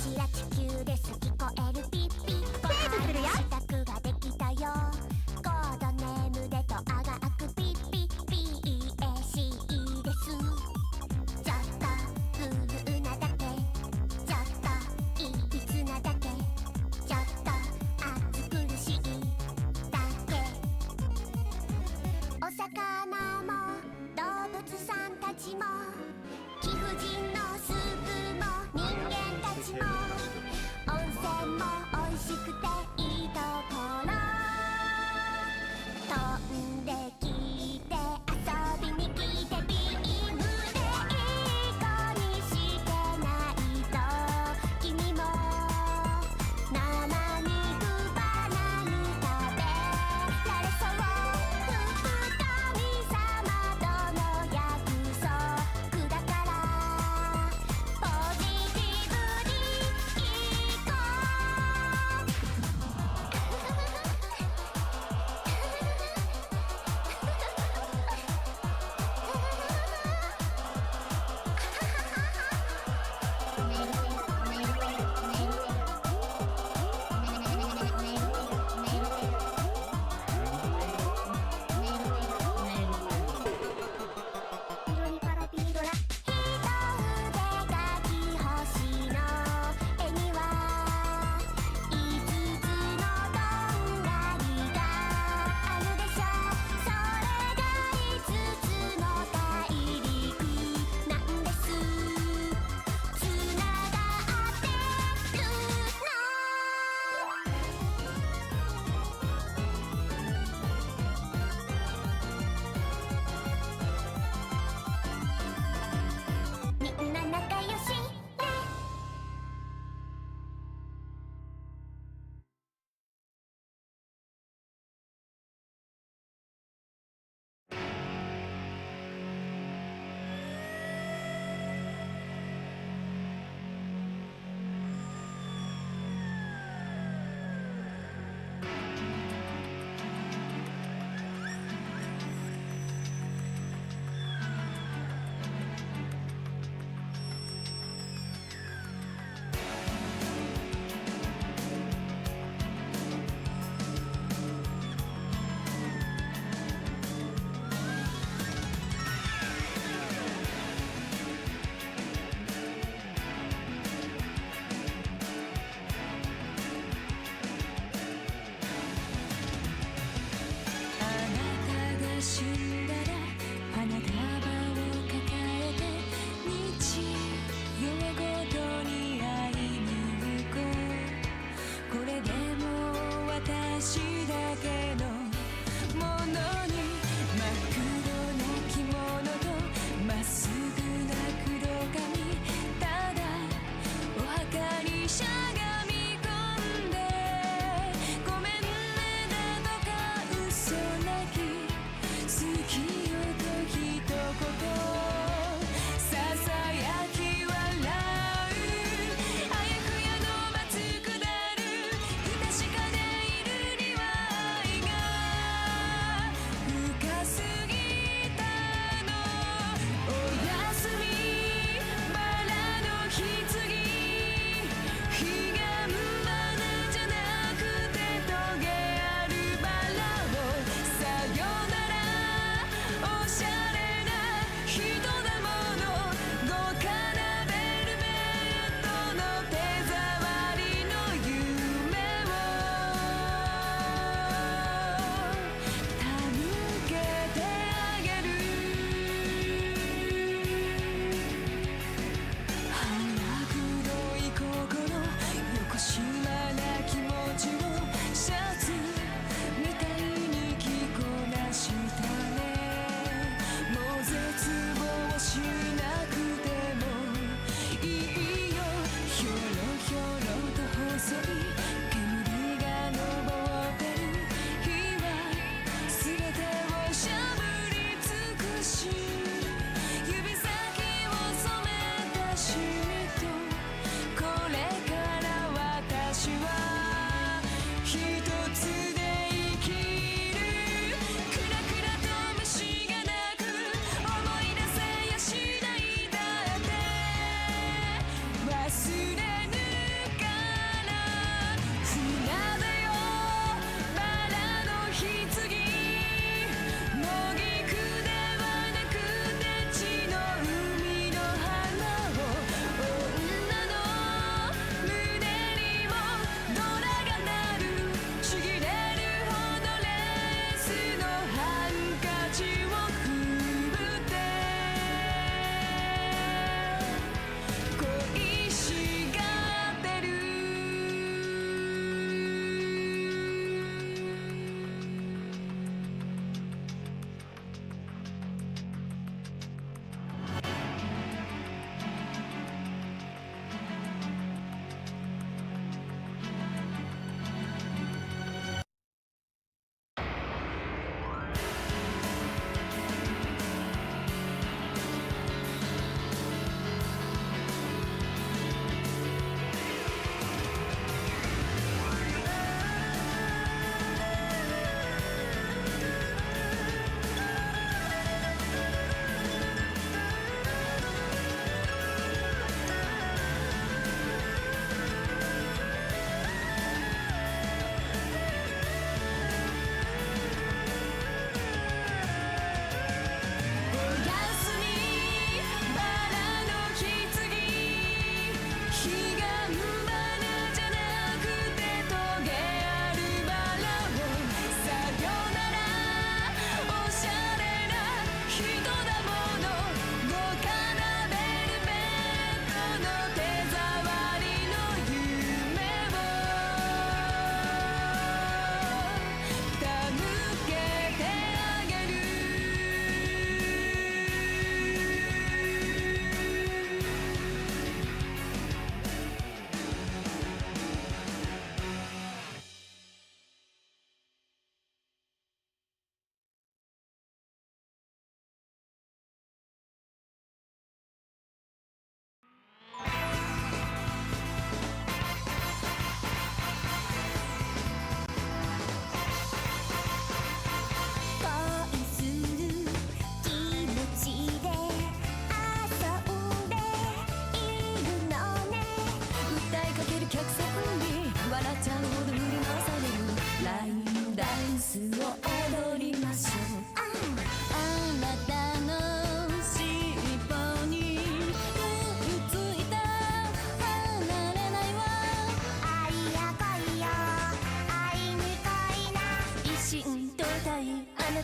ちら地球です聞こえるピッピッご飯支度ができたよコードネームでとあがくピッピッ PEAC ですちょっと不遇なだけちょっといびつなだけちょっと暑苦しいだけお魚も動物さんたちも貴婦人のスープも人間たちも温泉も美味し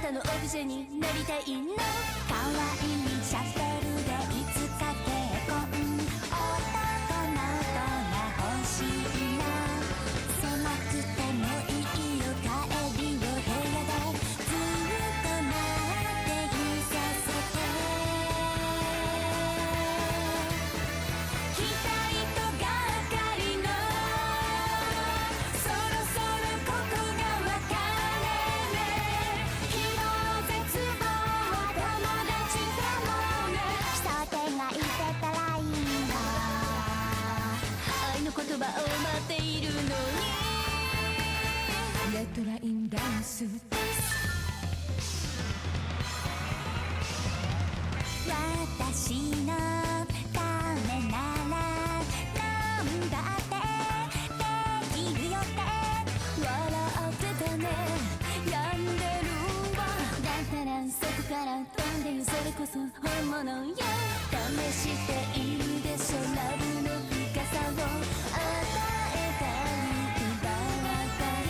たのオブジェになりたいの。可愛いシャッフルでいつか結婚、男の子が欲しいな。狭くてもいいよ帰りを部屋でずっと待っていさせて。期待とがかりのそろそろここが分かれ目。希望絶望は友達でもね。奇想天がいてたらいいな。愛の言葉を待っているのに。レッドラインダンスです。私のためならなんだってできるよって笑ってたね。病んでるわ。だったらそこから飛んでよ。それこそ本物よ。試しているでしょラブの深さを。与えたり奪われたり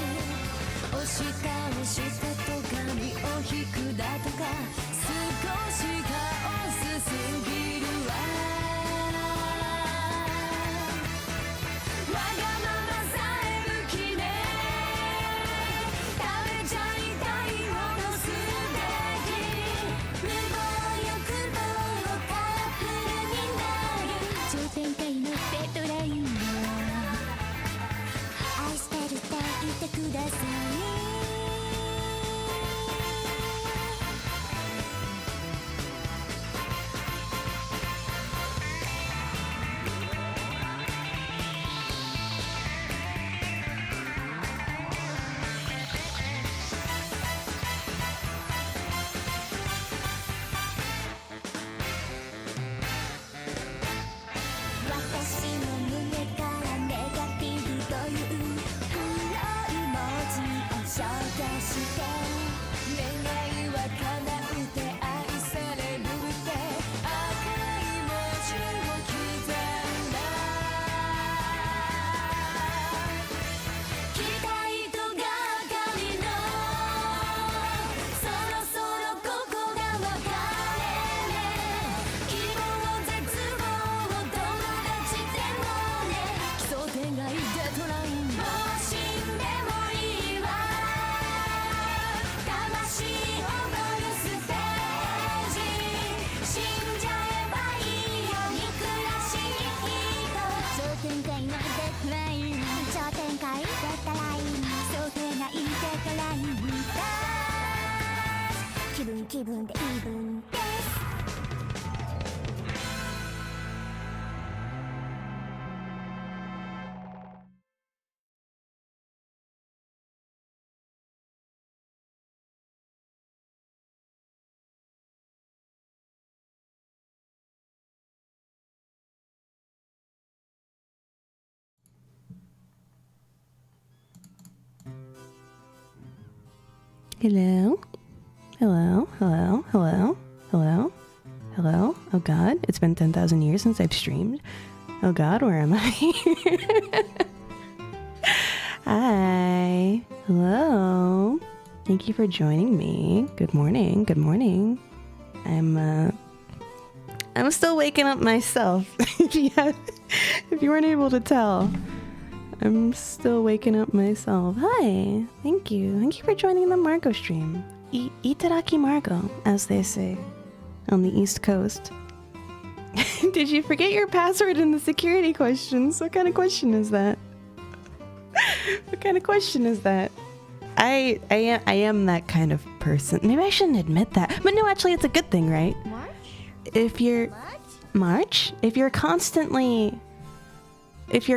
押し倒してと髪を引くだとか少しカオスすぎるわ。わがままさえ武器ね。食べちゃいたいほど素敵。無謀欲望をカラフルになる超展開のデッドラインを愛してるって言ってください。私の胸からネガティブという黒い文字を消去して願いは叶うて愛されるって赤い文字を刻んだ。期待とがかりのそろそろここが分かれ目。希望絶望を友達でもね。奇想天外デッドラインもう死んでもいいわ。魂を踊るステージ死んじゃえばいいよ憎らしい人。超展開のデッドライン。超展開デッドライン。奇想天外デッドラインだ。気分気分でイーブンです。Hello? Hello? Hello? Hello? Hello? Hello? Oh god, it's been 10,000 years since I've streamed. Oh god, where am I? Hi. Hello. Thank you for joining me. Good morning. Good morning. I'm still waking up myself. If you weren't able to tell. I'm still waking up myself. Hi. Thank you. Thank you for joining the Margo stream. Itaraki Margo, as they say on the East Coast. Did you forget your password in the security questions? What kind of question is that? What kind of question is that? I am that kind of person. Maybe I shouldn't admit that. But no, actually it's a good thing, right? March? If you're March? If you're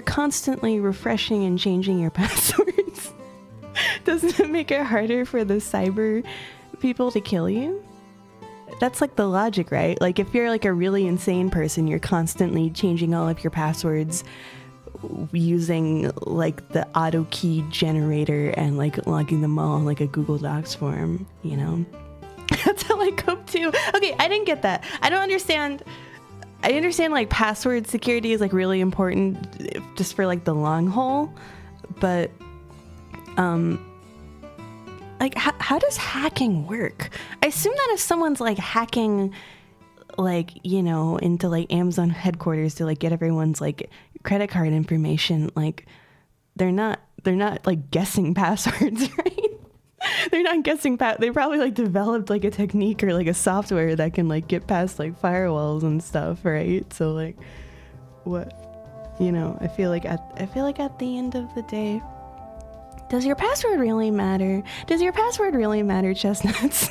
constantly refreshing and changing your passwords, doesn't it make it harder for the cyber people to kill you? That's like the logic, right? Like if you're like a really insane person, you're constantly changing all of your passwords using like the auto key generator and like logging them all in like a Google Docs form, you know? That's how I cope too. Okay, I didn't get that. I don't understand. I understand like password security is like really important just for like the long haul, but like how does hacking work? I assume that if someone's like hacking, like, you know, into like Amazon headquarters to like get everyone's like credit card information, like they're not like guessing passwords, right? They're not guessing they probably like developed like a technique or like a software that can like get past like firewalls and stuff, right? So like what, you know, I feel like at the end of the day, does your password really matter? Does your password really matter, chestnuts?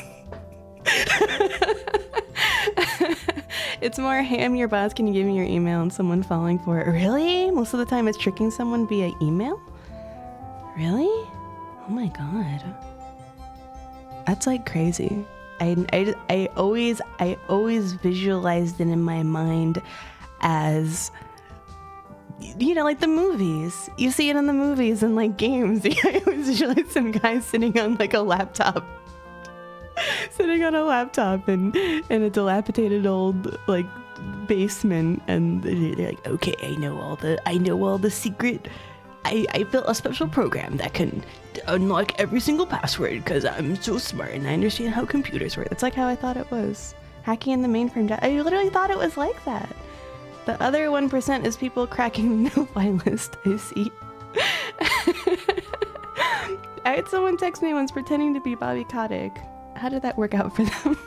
It's more, hey, I'm your boss, can you give me your email, and someone falling for it. Really? Most of the time it's tricking someone via email? Really? Oh my god. That's like crazy. I always visualized it in my mind as, you know, like the movies. You see it in the movies and like games. I always visualize some guy sitting on like a laptop. Sitting on a laptop in a dilapidated old like basement, and they're like, okay, I know all the secret. I built a special program that can unlock every single password because I'm so smart and I understand how computers work. That's like how I thought it was. Hacking in the mainframe. I literally thought it was like that. The other 1% is people cracking the no-fly list. I see. I had someone text me once pretending to be Bobby Kotick. How did that work out for them?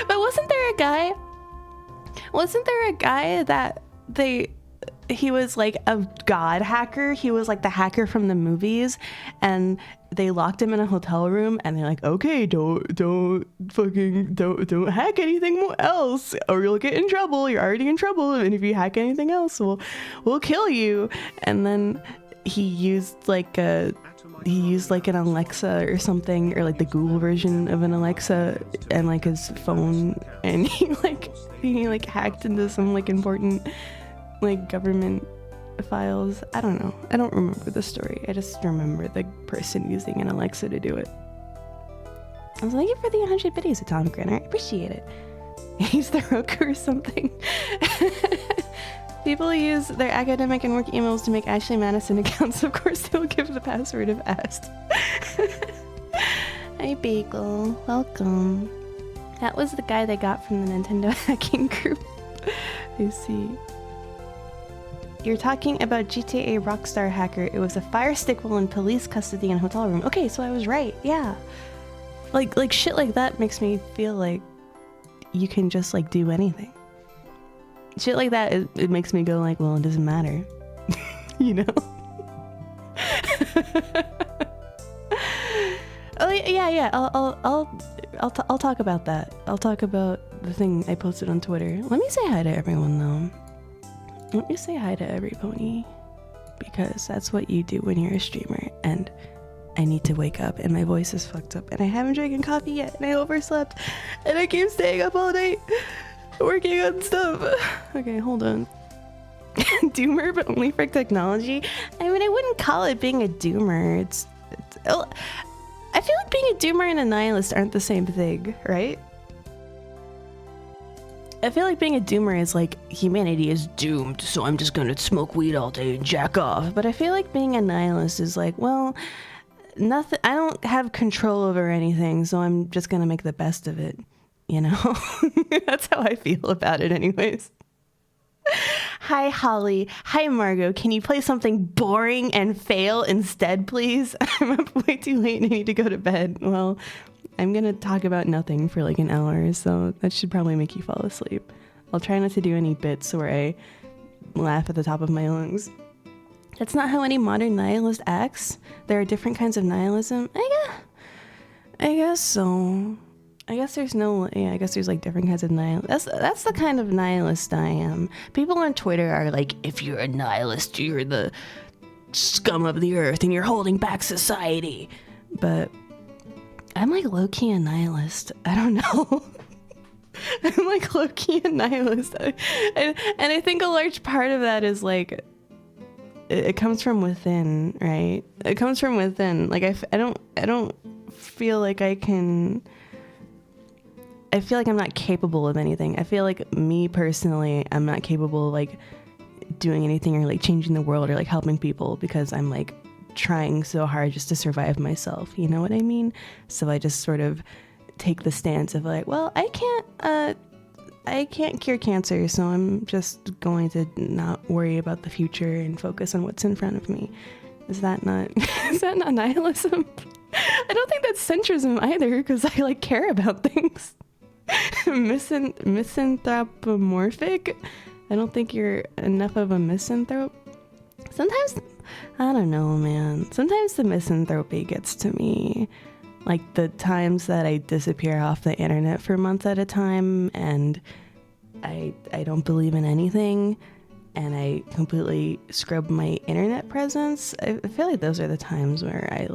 But wasn't there a guy that he was like a god hacker? He was like the hacker from the movies, and they locked him in a hotel room and they're like, okay, don't hack anything else or you'll get in trouble. You're already in trouble, and if you hack anything else, we'll kill you. And then he used like an Alexa or something, or like the Google version of an Alexa, and like his phone, and he hacked into some like important like government files. I don't know. I don't remember the story. I just remember the person using an Alexa to do it. I was like, thank you for the 100 videos, Atomic Runner. I appreciate it. Use the Roku or something. People use their academic and work emails to make Ashley Madison accounts. Of course, they will give the password if asked. Hi, Bagel. Welcome. That was the guy they got from the Nintendo hacking group. I see. You're talking about GTA Rockstar Hacker. It was a fire stick while in police custody in a hotel room. Okay, so I was right. Yeah. Like shit like that makes me feel like you can just like do anything. Shit like that, it makes me go like, well, it doesn't matter. You know? Oh yeah. I'll talk about that. I'll talk about the thing I posted on Twitter. Let me say hi to everyone though. Let me say hi to every pony, because that's what you do when you're a streamer, and I need to wake up and my voice is fucked up and I haven't drinking coffee yet and I overslept and I keep staying up all night working on stuff. Okay, hold on. Doomer, but only for technology? I mean, I wouldn't call it being a doomer. It's I feel like being a doomer and a nihilist aren't the same thing, right? I feel like being a doomer is like, humanity is doomed, so I'm just gonna smoke weed all day and jack off. But I feel like being a nihilist is like, well, nothing. I don't have control over anything, so I'm just gonna make the best of it. You know? That's how I feel about it anyways. Hi, Holly. Hi, Margot. Can you play something boring and fail instead, please? I'm up way too late and I need to go to bed. Well, I'm going to talk about nothing for like an hour, so that should probably make you fall asleep. I'll try not to do any bits where I laugh at the top of my lungs. That's not how any modern nihilist acts. There are different kinds of nihilism. I guess so. I guess there's like different kinds of nihilist. That's the kind of nihilist I am. People on Twitter are like, if you're a nihilist, you're the scum of the earth and you're holding back society. But I'm like low-key a nihilist. I don't know. I'm like low-key a nihilist. And I think a large part of that is like, it comes from within, right? It comes from within. Like I don't feel like I feel like I'm not capable of anything. I feel like me personally, I'm not capable of like doing anything or like changing the world or like helping people because I'm like trying so hard just to survive myself. You know what I mean? So I just sort of take the stance of like, well, I can't cure cancer, so I'm just going to not worry about the future and focus on what's in front of me. Is that not nihilism? I don't think that's centrism either, because I like care about things. Misanthropomorphic? I don't think you're enough of a misanthrope. Sometimes, I don't know, man. Sometimes the misanthropy gets to me. Like the times that I disappear off the internet for months at a time and I don't believe in anything and I completely scrub my internet presence. I feel like those are the times where I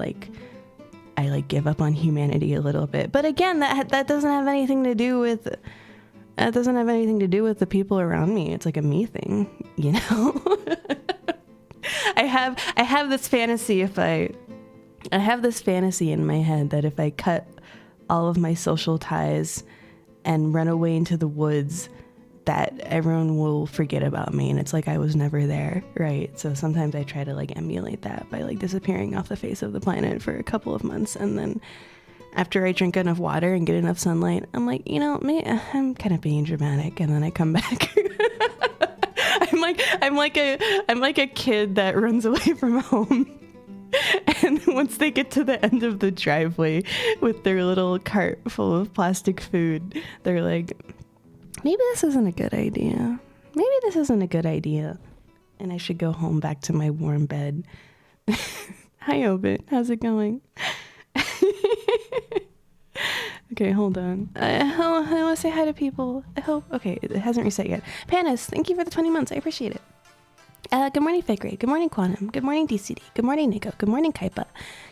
give up on humanity a little bit. But again, that doesn't have anything to do with the people around me. It's like a me thing, you know? I have this fantasy I have this fantasy in my head that if I cut all of my social ties and run away into the woods, that everyone will forget about me and it's like I was never there, right? So sometimes I try to like emulate that by like disappearing off the face of the planet for a couple of months, and then after I drink enough water and get enough sunlight, I'm like, you know, I'm kind of being dramatic, and then I come back. I'm like a kid that runs away from home. And once they get to the end of the driveway with their little cart full of plastic food, they're like, maybe this isn't a good idea. Maybe this isn't a good idea. And I should go home back to my warm bed. Hi, Obit. How's it going? Okay, hold on. I want to say hi to people. I hope. Okay, it hasn't reset yet. Panis, thank you for the 20 months. I appreciate it. Good morning, Fake Ray. Good morning, Quantum. Good morning, DCD. Good morning, Nico. Good morning, Kaipa.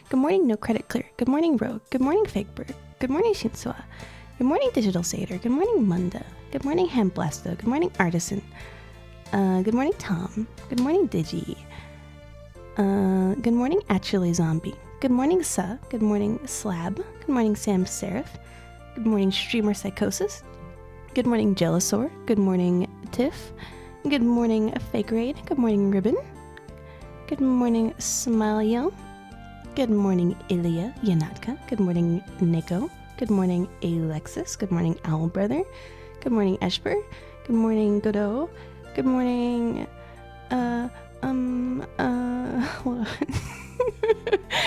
Good morning, No Credit Clear. Good morning, Rogue. Good morning, Fake Bird. Good morning, Shinsua. Good morning, Digital Satyr. Good morning, Munda. Good morning, Hamblasto. Good morning, Artisan. Good morning, Tom. Good morning, Digi. Good morning, Actually Zombie. Good morning, Sa. Good morning, Slab. Good morning, Sam Seraph. Good morning, Streamer Psychosis. Good morning, Jealosaur. Good morning, Tiff. Good morning, Fake Raid. Good morning, Ribbon. Good morning, Smiley. Good morning, Ilya Yanatka. Good morning, Nico. Good morning, Alexis. Good morning, Owl Brother. Good morning, Esper. Good morning, Godot. Good morning, hold on.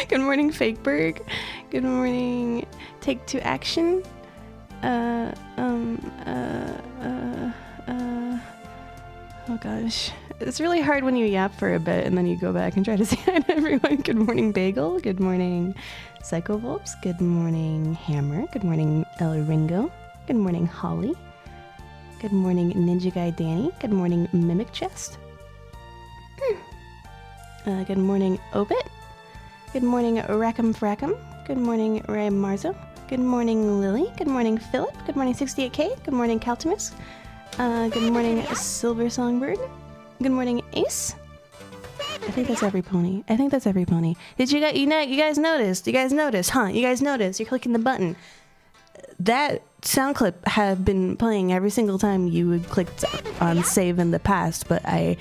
Good morning, Fakeberg. Good morning, Take Two Action. Oh gosh. It's really hard when you yap for a bit and then you go back and try to say hi to everyone. Good morning, Bagel. Good morning, Psychovolps. Good morning, Hammer. Good morning, El Ringo. Good morning, Holly. Good morning, Ninja Guy Danny. Good morning, Mimic Chest. Good morning, Obit. Good morning, Rackham Frackham. Good morning, Ray Marzo. Good morning, Lily. Good morning, Philip. Good morning, 68K. Good morning, Caltimus. Good morning, Silver Songbird. Good morning, Ace. I think that's every pony. Did you guys notice? You guys notice, huh? You guys notice? You're clicking the button. That sound clip had been playing every single time you had clicked on save in the past, but I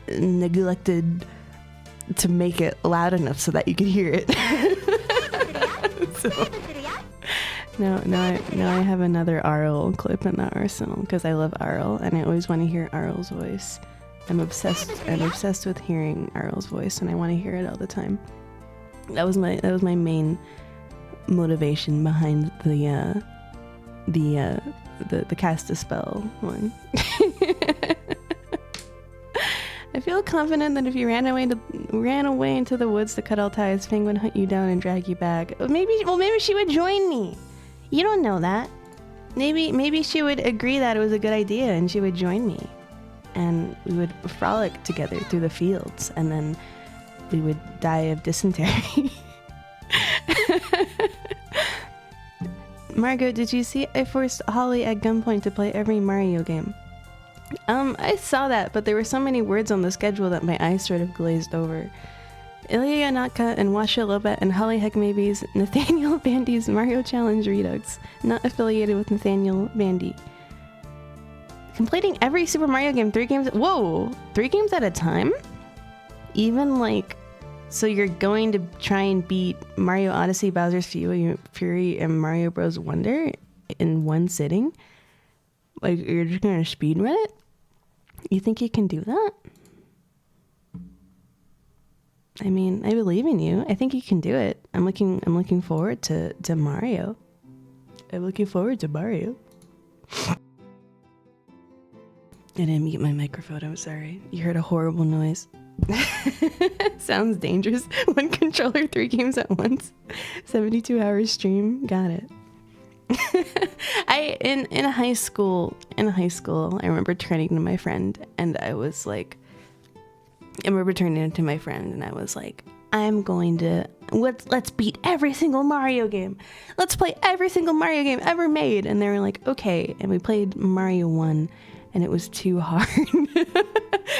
neglected to make it loud enough so that you could hear it. So now I have another Arl clip in that arsenal because I love Arl and I always want to hear Arl's voice. I'm obsessed with hearing Arl's voice and I want to hear it all the time. That was my main motivation behind the cast a spell one. I feel confident that if you ran away into the woods to cut all ties, Fang would hunt you down and drag you back. Maybe she would join me. You don't know that. Maybe she would agree that it was a good idea and she would join me. And we would frolic together through the fields and then we would die of dysentery. Margot, did you see I forced Holly at gunpoint to play every Mario game? I saw that, but there were so many words on the schedule that my eyes sort of glazed over. Ilya Yanatka and Washa Lobet and Holly Heckmaby's Nathaniel Bandy's Mario Challenge Redux, not affiliated with Nathaniel Bandy. Completing every Super Mario game 3 games. Whoa! 3 games at a time? Even like So you're going to try and beat Mario Odyssey, Bowser's Fury, and Mario Bros. Wonder in one sitting? Like, you're just going to speedrun it? You think you can do that? I mean, I believe in you. I think you can do it. I'm looking forward to Mario. I'm looking forward to Mario. I didn't mute my microphone. I'm sorry. You heard a horrible noise. Sounds dangerous. One controller, 3 games at once. 72-hour stream. Got it. In high school, I remember turning to my friend and I was like, I'm going to let's beat every single Mario game. Let's play every single Mario game ever made. And they were like, okay. And we played Mario 1 and it was too hard.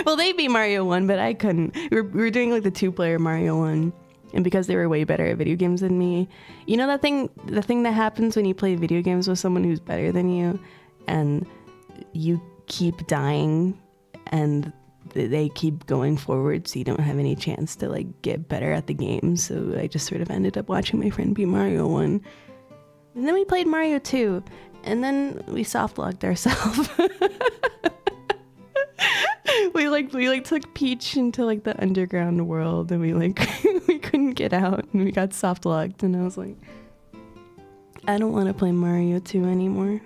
Well, they beat Mario 1, but I couldn't. We were doing like the 2-player Mario 1. And because they were way better at video games than me, you know the thing that happens when you play video games with someone who's better than you and you keep dying and they keep going forward, so you don't have any chance to like get better at the game. So I just sort of ended up watching my friend beat Mario 1. And then we played Mario 2, and then we soft-locked ourselves. we took Peach into like the underground world, and we couldn't get out, and we got soft-locked, and I was like, I don't want to play Mario 2 anymore.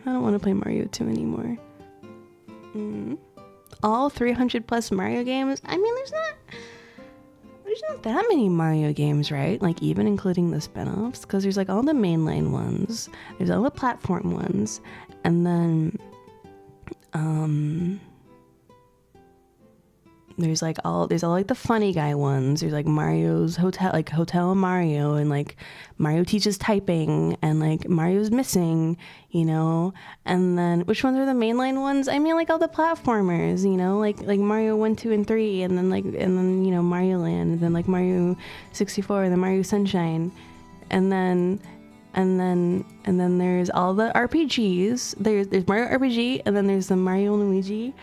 All 300 plus Mario games. I mean, there's not that many Mario games, right? Like, even including the spin-offs, because there's like all the mainline ones, there's all the platform ones, and then there's all like the funny guy ones. There's like Mario's Hotel, like Hotel Mario, and like Mario teaches typing, and like Mario's missing, you know. And then which ones are the mainline ones? I mean, like all the platformers, you know, like Mario 1, 2, and 3, and then you know Mario Land, and then like Mario 64, and then Mario Sunshine, and then there's all the RPGs. There's Mario RPG, and then there's the Mario and Luigi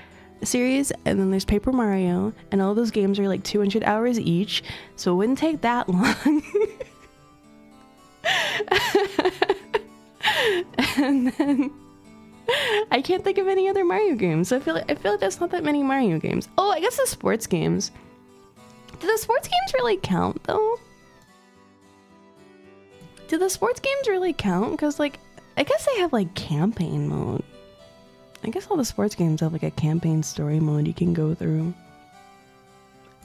series, and then there's Paper Mario, and all those games are like 200 hours each, so it wouldn't take that long. And then I can't think of any other Mario games, so I feel like that's not that many Mario games. Oh, I guess the sports games. Do the sports games really count though? Do the sports games really count? Because like I guess they have like campaign mode. I guess all the sports games have like a campaign story mode you can go through.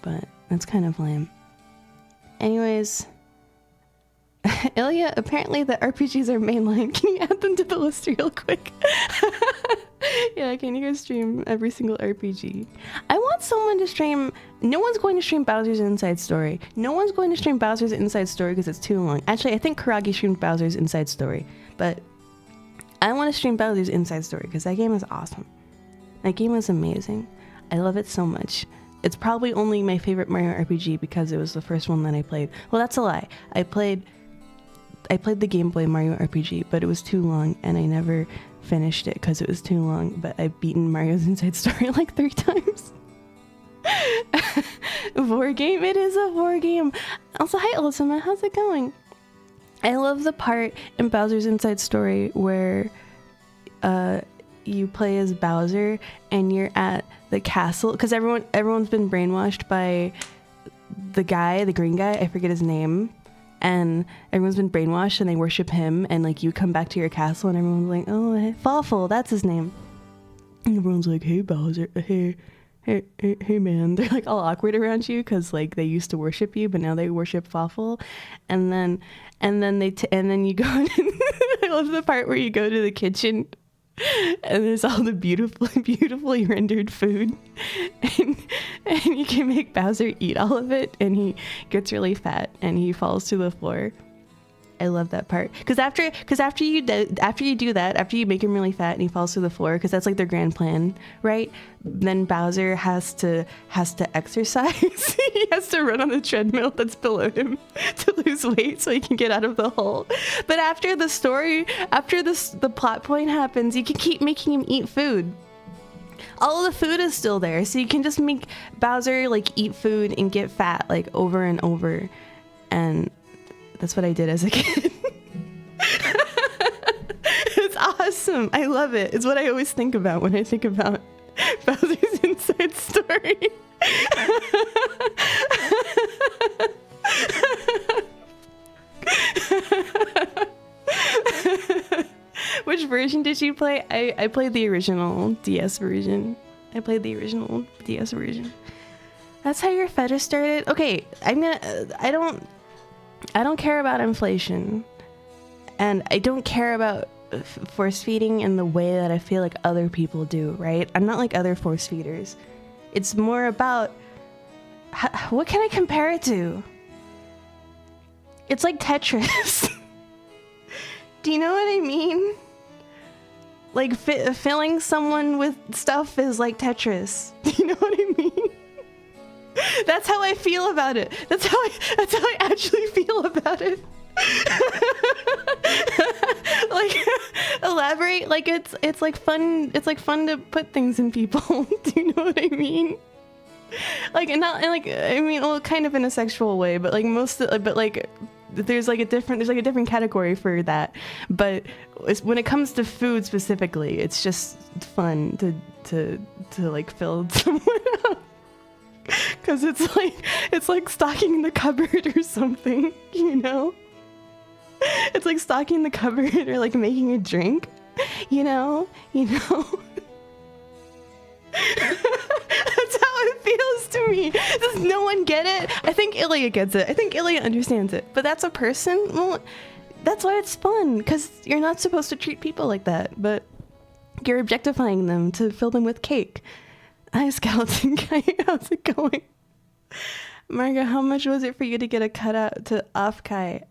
But that's kind of lame. Anyways, Ilya, apparently the RPGs are mainline. Can you add them to the list real quick? Yeah, can you guys stream every single RPG? I want someone to stream... No one's going to stream Bowser's Inside Story. No one's going to stream Bowser's Inside Story because it's too long. Actually, I think Karagi streamed Bowser's Inside Story. But I want to stream Bowser's Inside Story because that game is awesome. That game is amazing. I love it so much. It's probably only my favorite Mario RPG because it was the first one that I played. Well, that's a lie. I played the Game Boy Mario RPG, but it was too long and I never finished it because it was too long. But I've beaten Mario's Inside Story like 3 times. Vor game? It is a Vor game. Also, hi Ultima, how's it going? I love the part in Bowser's Inside Story where you play as Bowser and you're at the castle because everyone's been brainwashed by the green guy, I forget his name, and everyone's been brainwashed and they worship him, and like you come back to your castle and everyone's like, oh, hey, Fawful, that's his name, and everyone's like, hey Bowser, hey man. They're like all awkward around you because like they used to worship you, but now they worship Fawful, and then you go. I love the part where you go to the kitchen and there's all the beautifully rendered food, and you can make Bowser eat all of it, and he gets really fat and he falls to the floor. I love that part because after you do that, after you make him really fat and he falls to the floor, because that's like their grand plan, right? Then Bowser has to exercise. He has to run on the treadmill that's below him to lose weight so he can get out of the hole. But after the plot point happens, you can keep making him eat food. all of the food is still there, so you can just make Bowser like eat food and get fat like over and over, and that's what I did as a kid. It's awesome. I love it. It's what I always think about when I think about Bowser's Inside Story. Which version did you play? I played the original DS version. That's how your fetish started? Okay, I don't care about inflation. And I don't care about force feeding in the way that I feel like other people do, right? I'm not like other force feeders. It's more about what can I compare it to? It's like Tetris. Do you know what I mean? Like filling someone with stuff is like Tetris. Do you know what I mean? That's how I feel about it. That's how I actually feel about it. Like, elaborate. Like it's like fun. It's like fun to put things in people. Do you know what I mean? Like, and not, and like, I mean, well, kind of in a sexual way, but like but like, there's like a different category for that. But when it comes to food specifically, it's just fun to like fill someone up. Cause it's like stocking the cupboard or something, you know? It's like stocking the cupboard or like making a drink, you know? That's how it feels to me. Does no one get it? I think Ilya gets it. I think Ilya understands it. But that's a person? Well, that's why it's fun, because you're not supposed to treat people like that, but you're objectifying them to fill them with cake. Hi, Skeleton Guy. How's it going? Marga, how much was it for you to get a cutout to off Kai?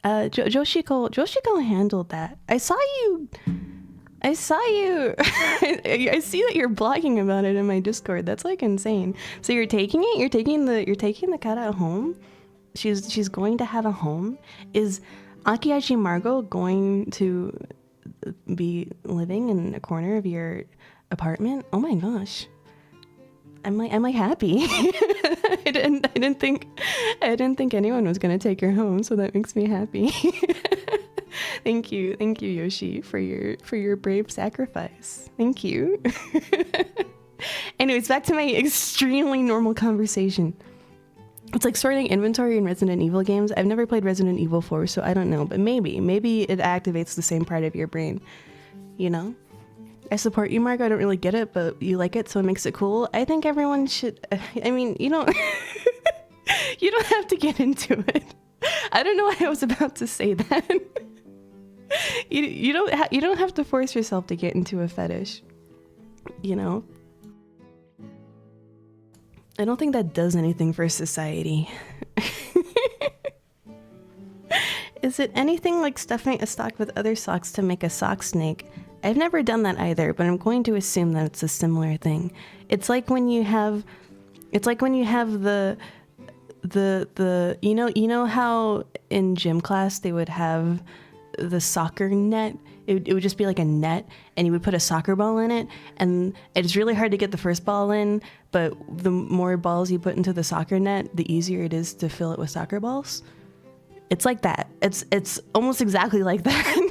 Joshiko handled that. I saw you. I see that you're blogging about it in my Discord. That's like insane. So you're taking it? You're taking the cutout home? She's going to have a home? Is Akihachi Margo going to be living in a corner of your apartment? Oh my gosh. I'm like happy. I didn't think anyone was gonna take her home, so that makes me happy. Thank you, Yoshi, for your brave sacrifice. Thank you. Anyways, back to my extremely normal conversation. It's like sorting inventory in Resident Evil games. I've never played Resident Evil 4, so I don't know, but maybe it activates the same part of your brain, you know? I support you, Mark. I don't really get it, but you like it, so it makes it cool. I think everyone should. I mean, you don't have to get into it. I don't know why I was about to say that. You don't have to force yourself to get into a fetish. You know. I don't think that does anything for society. Is it anything like stuffing a sock with other socks to make a sock snake? I've never done that either, but I'm going to assume that it's a similar thing. It's like when you have the you know how in gym class they would have the soccer net. It would just be like a net, and you would put a soccer ball in it, and it's really hard to get the first ball in, but the more balls you put into the soccer net, the easier it is to fill it with soccer balls. It's like that. It's almost exactly like that.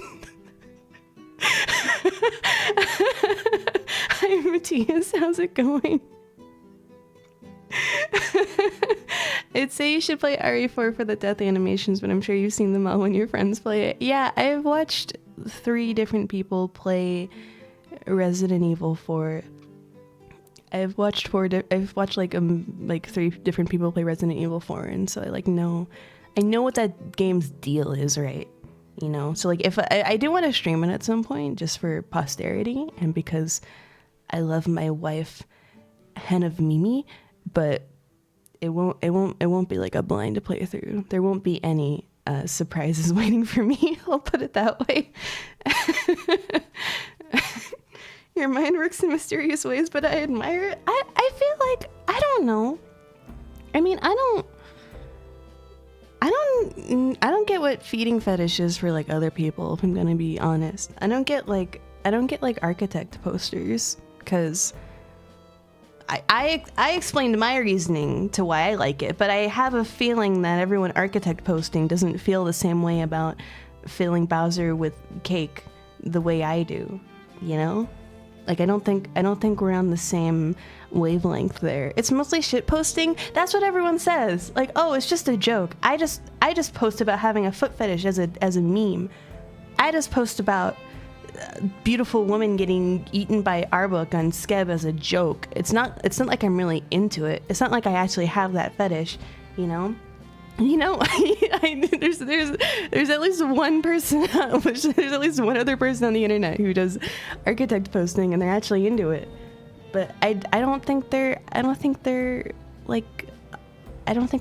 Hi, Matthias. How's it going? I'd say you should play RE4 for the death animations, but I'm sure you've seen them all when your friends play it. Yeah, I've watched 3 different people play Resident Evil 4. I've watched like 3 different people play Resident Evil 4, and so I know what that game's deal is, right? You know, so like if I do want to stream it at some point just for posterity and because I love my wife, Hen of Mimi, but it won't be like a blind playthrough. There won't be any surprises waiting for me. I'll put it that way. Your mind works in mysterious ways, but I admire it. I feel like, I don't know. I mean, I don't get what feeding fetish is for like other people, if I'm gonna be honest. I don't get like architect posters. because I explained my reasoning to why I like it, but I have a feeling that everyone architect posting doesn't feel the same way about filling Bowser with cake the way I do, you know? Like, I don't think we're on the same wavelength there. It's mostly shit posting. That's what everyone says. Like, oh, it's just a joke. I just post about having a foot fetish as a meme. I just post about beautiful woman getting eaten by Arbok on Skeb as a joke. It's not like I'm really into it. It's not like I actually have that fetish, you know? You know, there's at least one person, there's at least one other person on the internet who does architect posting and they're actually into it. But I don't think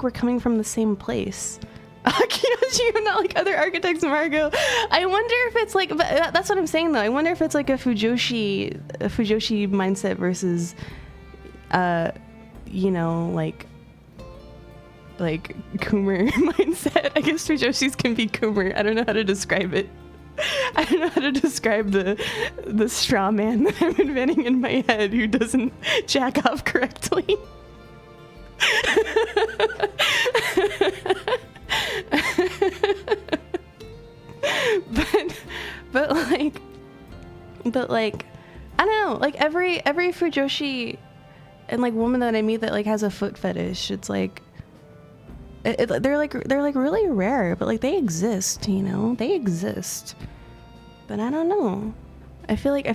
we're coming from the same place. Kinoji, not like other architects, Margo. I wonder if it's like, but that's what I'm saying though. I wonder if it's like a Fujoshi mindset versus, you know, like Coomer mindset. I guess Fujoshis can be Coomer. I don't know how to describe it. I don't know how to describe the straw man that I'm inventing in my head who doesn't jack off correctly. but like I don't know, like every Fujoshi and like woman that I meet that like has a foot fetish, it's like they're like really rare, but like they exist, you know, they exist. But I don't know, I feel like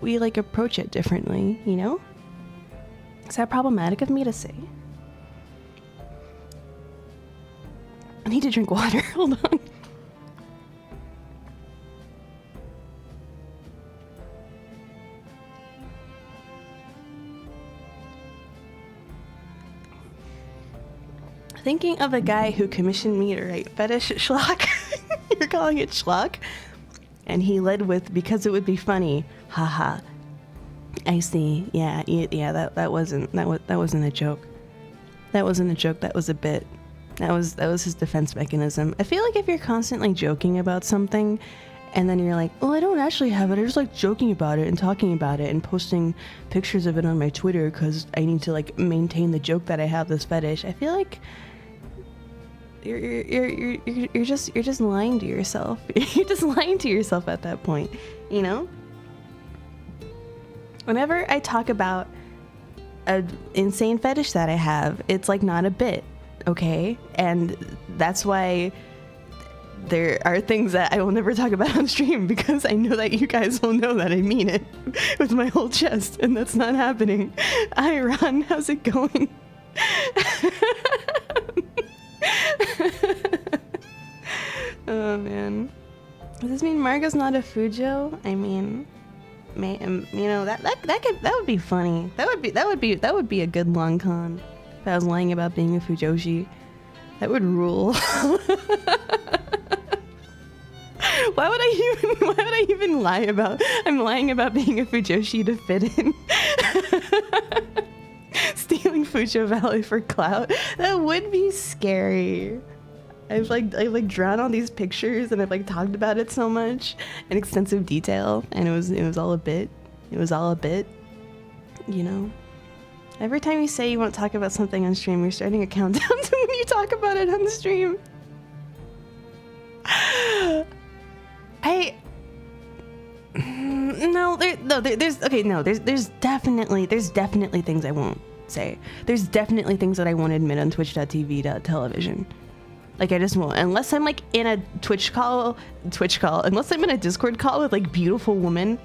we like approach it differently, you know? Is that problematic of me to say? I need to drink water. Hold on. Thinking of a guy who commissioned me to write fetish schlock. You're calling it schlock? And he led with, because it would be funny. Haha. I see. Yeah. That wasn't a joke. That wasn't a joke. That was a bit. That was his defense mechanism. I feel like if you're constantly joking about something, and then you're like, oh, I don't actually have it. I just like joking about it and talking about it and posting pictures of it on my Twitter because I need to like maintain the joke that I have this fetish. I feel like you're just lying to yourself. You're just lying to yourself at that point, you know? Whenever I talk about an insane fetish that I have, it's like not a bit, okay? And that's why there are things that I will never talk about on stream, because I know that you guys will know that I mean it with my whole chest, and that's not happening. Hi, Ron, how's it going? Oh man, does this mean Margo's not a Fujo? I mean, you know, that would be funny. That would be a good long con if I was lying about being a Fujoshi. That would rule. Why would I even lie about? I'm lying about being a Fujoshi to fit in. Stealing Fujo Valley for clout. That would be scary. I've drawn all these pictures and I've like talked about it so much in extensive detail, and it was all a bit. It was all a bit. You know. Every time you say you won't talk about something on stream, you're starting a countdown to when you talk about it on the stream. There's definitely things I won't say. There's definitely things that I won't admit on twitch.tv.television. Like, I just won't, unless I'm like in a Twitch call, unless I'm in a Discord call with like beautiful women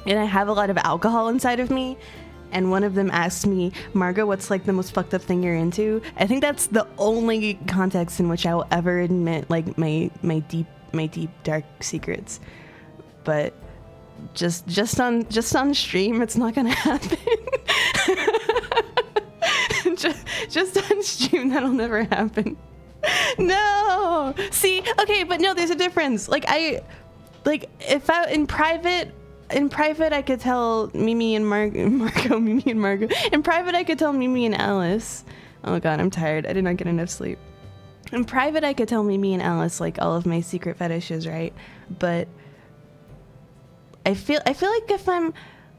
and I have a lot of alcohol inside of me, and one of them asks me, Margo, what's like the most fucked up thing you're into? I think that's the only context in which I will ever admit like my deep dark secrets. But just on stream, it's not gonna happen. just on stream, that'll never happen. No, see, okay, but no, there's a difference. If I in private, I could tell Mimi and Margo. In private, I could tell Mimi and Alice. Oh god, I'm tired. I did not get enough sleep. In private, I could tell Mimi and Alice like all of my secret fetishes, right? But I feel like if I'm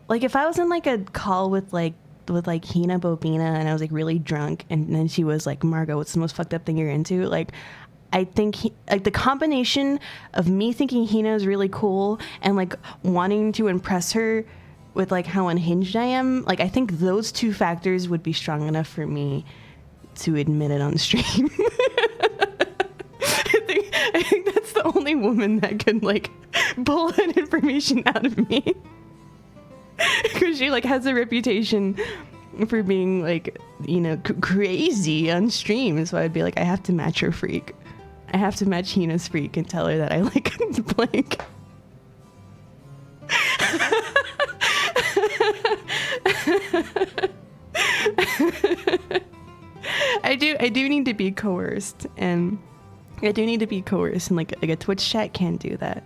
like if I was in like a call with like Hina Bobina and I was like really drunk and then she was like, Margot, what's the most fucked up thing you're into? Like, I think like the combination of me thinking Hina is really cool and like wanting to impress her with like how unhinged I am, like I think those two factors would be strong enough for me to admit it on stream. I think that's the only woman that can like pull that information out of me. Because she like has a reputation for being like, you know, crazy on stream. So I'd be like, I have to match her freak. I have to match Hina's freak and tell her that I like blank. I do need to be coerced, and like a Twitch chat can't do that.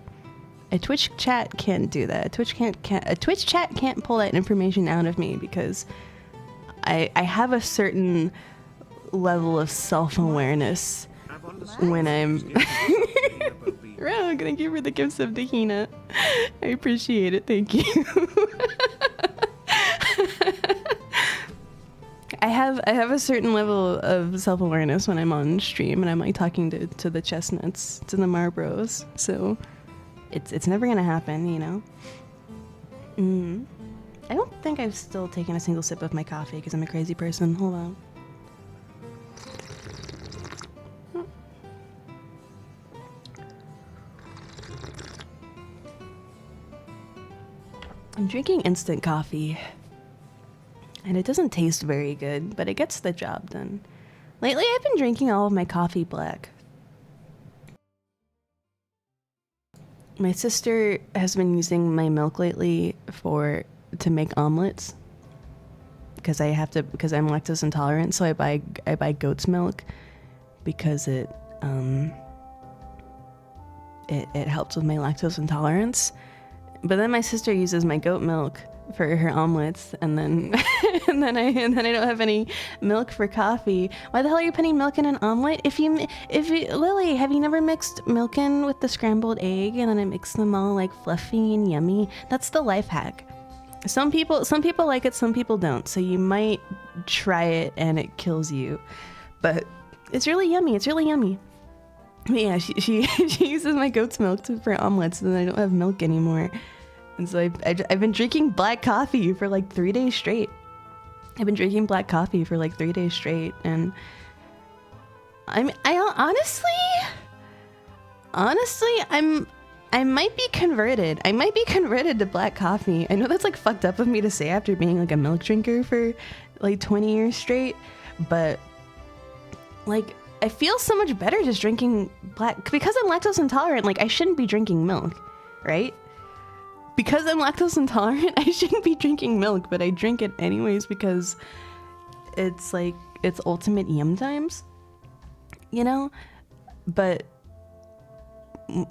A Twitch chat can't do that. A Twitch chat can't pull that information out of me because I have a certain level of self-awareness when I'm Rogue, thank you for the gifts of the Hina. I appreciate it, thank you. I have a certain level of self-awareness when I'm on stream and I'm like talking to the chestnuts, to the Marbros, so it's never gonna happen, you know. I don't think I've still taken a single sip of my coffee because I'm a crazy person. Hold on. I'm drinking instant coffee, and it doesn't taste very good, but it gets the job done. Lately, I've been drinking all of my coffee black. My sister has been using my milk lately to make omelets because I'm lactose intolerant, so I buy goat's milk because it helps with my lactose intolerance. But then my sister uses my goat milk for her omelets, and then and then I don't have any milk for coffee. Why the hell are you putting milk in an omelet? Lily, have you never mixed milk in with the scrambled egg and then it makes them all like fluffy and yummy? That's the life hack. Some people like it, some people don't. So you might try it and it kills you, but it's really yummy. It's really yummy. But yeah, she uses my goat's milk for omelets, and then I don't have milk anymore. And so I've been drinking black coffee for like 3 days straight. And I might be converted. I might be converted to black coffee. I know that's like fucked up of me to say after being like a milk drinker for like 20 years straight, but like I feel so much better just drinking black because I'm lactose intolerant. Like I shouldn't be drinking milk, right? Because I'm lactose intolerant, I shouldn't be drinking milk, but I drink it anyways because it's like, it's ultimate yum times, you know? But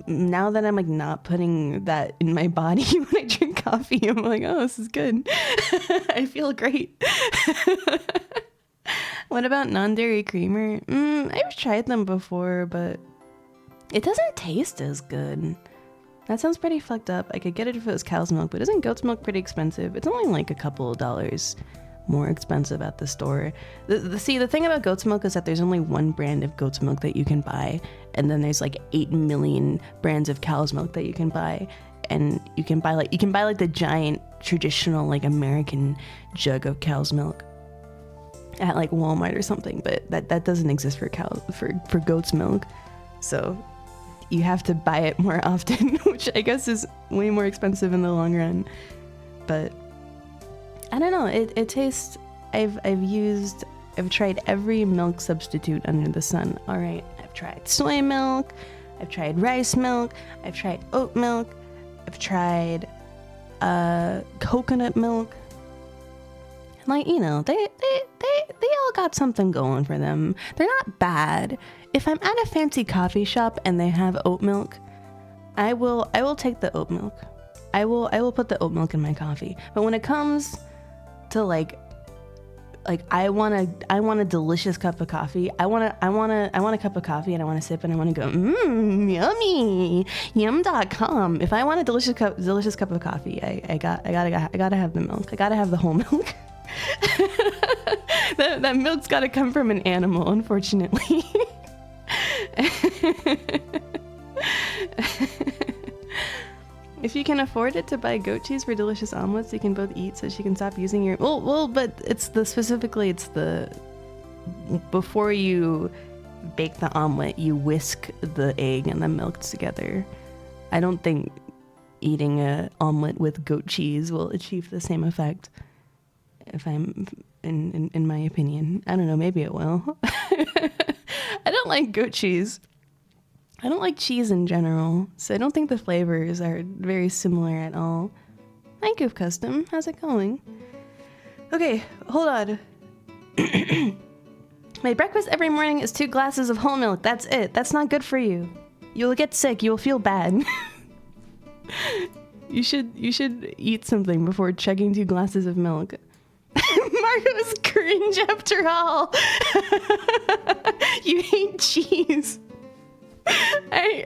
now that I'm like not putting that in my body when I drink coffee, I'm like, oh, this is good. I feel great. What about non-dairy creamer? I've tried them before, but it doesn't taste as good. That sounds pretty fucked up. I could get it if it was cow's milk, but isn't goat's milk pretty expensive? It's only like a couple of dollars more expensive at the store. The thing about goat's milk is that there's only one brand of goat's milk that you can buy, and then there's like 8 million brands of cow's milk that you can buy. And you can buy like the giant traditional like American jug of cow's milk at like Walmart or something, but that doesn't exist for goat's milk. So you have to buy it more often, which I guess is way more expensive in the long run. But I don't know, it tastes, I've tried every milk substitute under the sun. All right, I've tried soy milk, I've tried rice milk, I've tried oat milk, I've tried coconut milk. Like, you know, they all got something going for them. They're not bad. If I'm at a fancy coffee shop and they have oat milk, I will take the oat milk. I will put the oat milk in my coffee. But when it comes to like like I want a delicious cup of coffee. I want a cup of coffee, and I want to sip, and I want to go yummy, yum.com. If I want a delicious cup of coffee, I gotta have the milk. I gotta have the whole milk. that milk's gotta come from an animal, unfortunately. If you can afford it, to buy goat cheese for delicious omelets you can both eat, so she can stop using your but it's the before you bake the omelet, you whisk the egg and the milk together. I don't think eating an omelet with goat cheese will achieve the same effect, if I'm in my opinion. I don't know, maybe it will. I don't like goat cheese. I don't like cheese in general, so I don't think the flavors are very similar at all. Hi, Goof Custom. How's it going? Okay, hold on. My breakfast every morning is 2 glasses of whole milk. That's it. That's not good for you. You'll get sick. You'll feel bad. You should eat something before chugging 2 glasses of milk. Marco's cringe after all. You hate cheese. I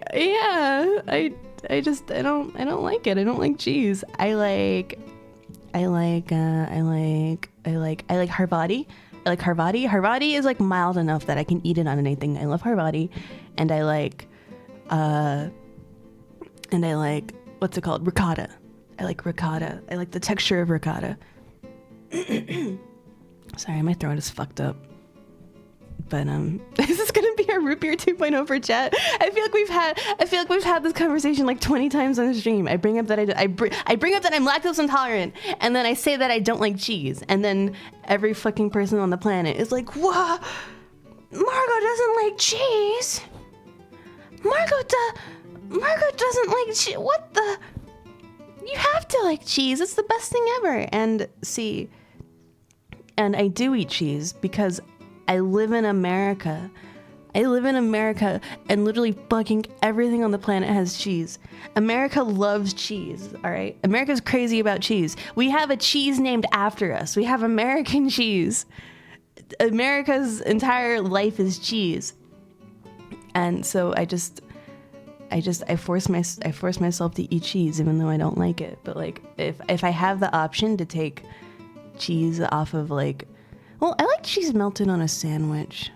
don't like it. I don't like cheese. I like Harvati. I like Harvati. Harvati is like mild enough that I can eat it on anything. I love Harvati, and I like what's it called? Ricotta. I like ricotta. I like the texture of ricotta. Sorry, my throat is fucked up. But is this gonna be our root beer 2.0 for chat? I feel like we've had this conversation like 20 times on the stream. I bring up that I bring up that I'm lactose intolerant, and then I say that I don't like cheese, and then every fucking person on the planet is like, "What? Margot doesn't like cheese. Margot doesn't like cheese. What the? You have to like cheese. It's the best thing ever." And see, and I do eat cheese because I live in America. And literally fucking everything on the planet has cheese. America loves cheese, all right? America's crazy about cheese. We have a cheese named after us. We have American cheese. America's entire life is cheese. And so I force myself to eat cheese even though I don't like it. But like if I have the option to take cheese off of like, well, I like cheese melted on a sandwich.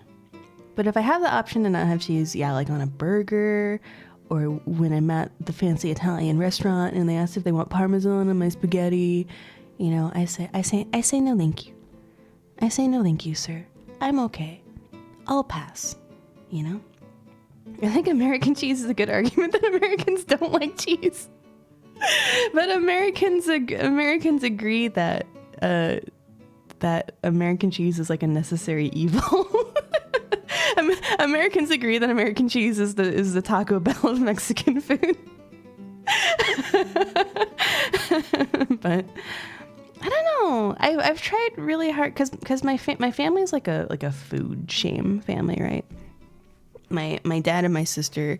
But if I have the option to not have cheese, yeah, like on a burger, or when I'm at the fancy Italian restaurant and they ask if they want Parmesan on my spaghetti, you know, I say no thank you. I say no thank you, sir. I'm okay. I'll pass, you know? I think American cheese is a good argument that Americans don't like cheese. But Americans agree that that American cheese is like a necessary evil. Americans agree that American cheese is the Taco Bell of Mexican food. But I don't know. I've tried really hard because my family is like a food shame family, right? My dad and my sister,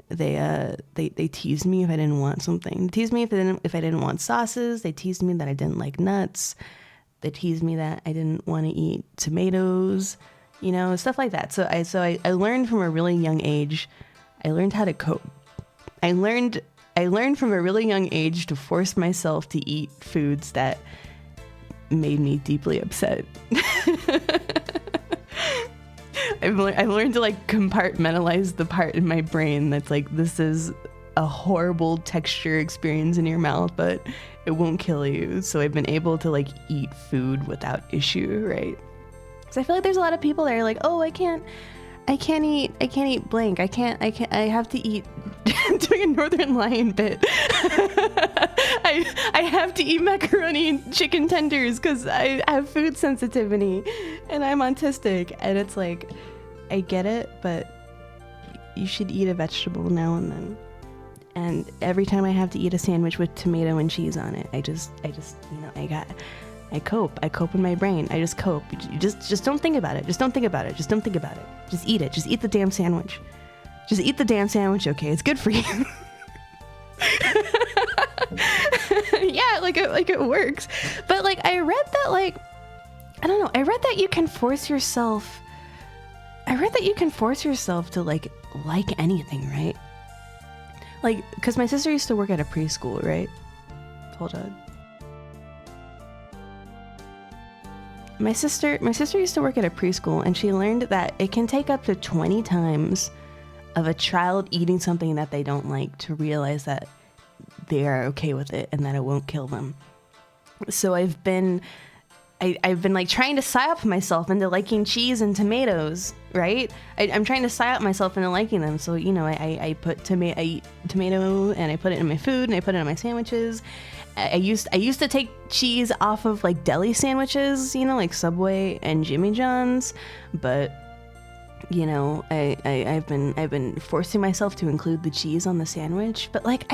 they teased me if I didn't want something. They teased me if I didn't want sauces. They teased me that I didn't like nuts. They teased me that I didn't want to eat tomatoes, you know, stuff like that. So I learned from a really young age. I learned how to cope. I learned from a really young age to force myself to eat foods that made me deeply upset. I've learned to like compartmentalize the part in my brain that's like, this is a horrible texture experience in your mouth, but it won't kill you. So I've been able to like eat food without issue, right? So I feel like there's a lot of people that are like, oh, I can't eat blank. I have to eat. I'm doing a Northern Lion bit. I have to eat macaroni and chicken tenders because I have food sensitivity and I'm autistic. And it's like, I get it, but you should eat a vegetable now and then. And every time I have to eat a sandwich with tomato and cheese on it, I just, you know, I cope in my brain. I just cope. You just don't think about it. Just don't think about it. Just don't think about it. Just eat it. Just eat the damn sandwich. Just eat the damn sandwich, okay? It's good for you. Yeah, like it works. But like I read that like I don't know. I read that you can force yourself to like anything, right? Like, because my sister used to work at a preschool, right? Hold on. My sister used to work at a preschool, and she learned that it can take up to 20 times of a child eating something that they don't like to realize that they are okay with it and that it won't kill them. So I've been like trying to psyop myself into liking cheese and tomatoes, right? I'm trying to psyop myself into liking them. So, you know, I eat tomato and I put it in my food and I put it in my sandwiches. I used to take cheese off of like deli sandwiches, you know, like Subway and Jimmy John's, but you know, I've been forcing myself to include the cheese on the sandwich, but like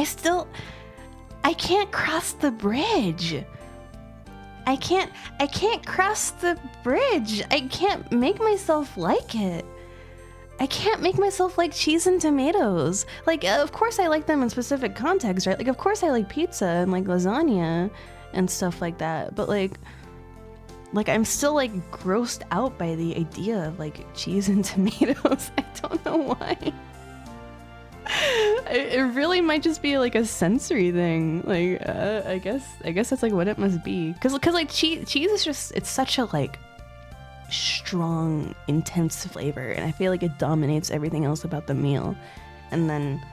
I can't cross the bridge. I can't cross the bridge. I can't make myself like it. I can't make myself like cheese and tomatoes. Like, of course I like them in specific contexts, right? Like, of course I like pizza and like lasagna and stuff like that. But like I'm still like grossed out by the idea of like cheese and tomatoes. I don't know why. It really might just be like a sensory thing. Like, I guess that's like what it must be. Cause like cheese is just, it's such a like strong, intense flavor, and I feel like it dominates everything else about the meal. And then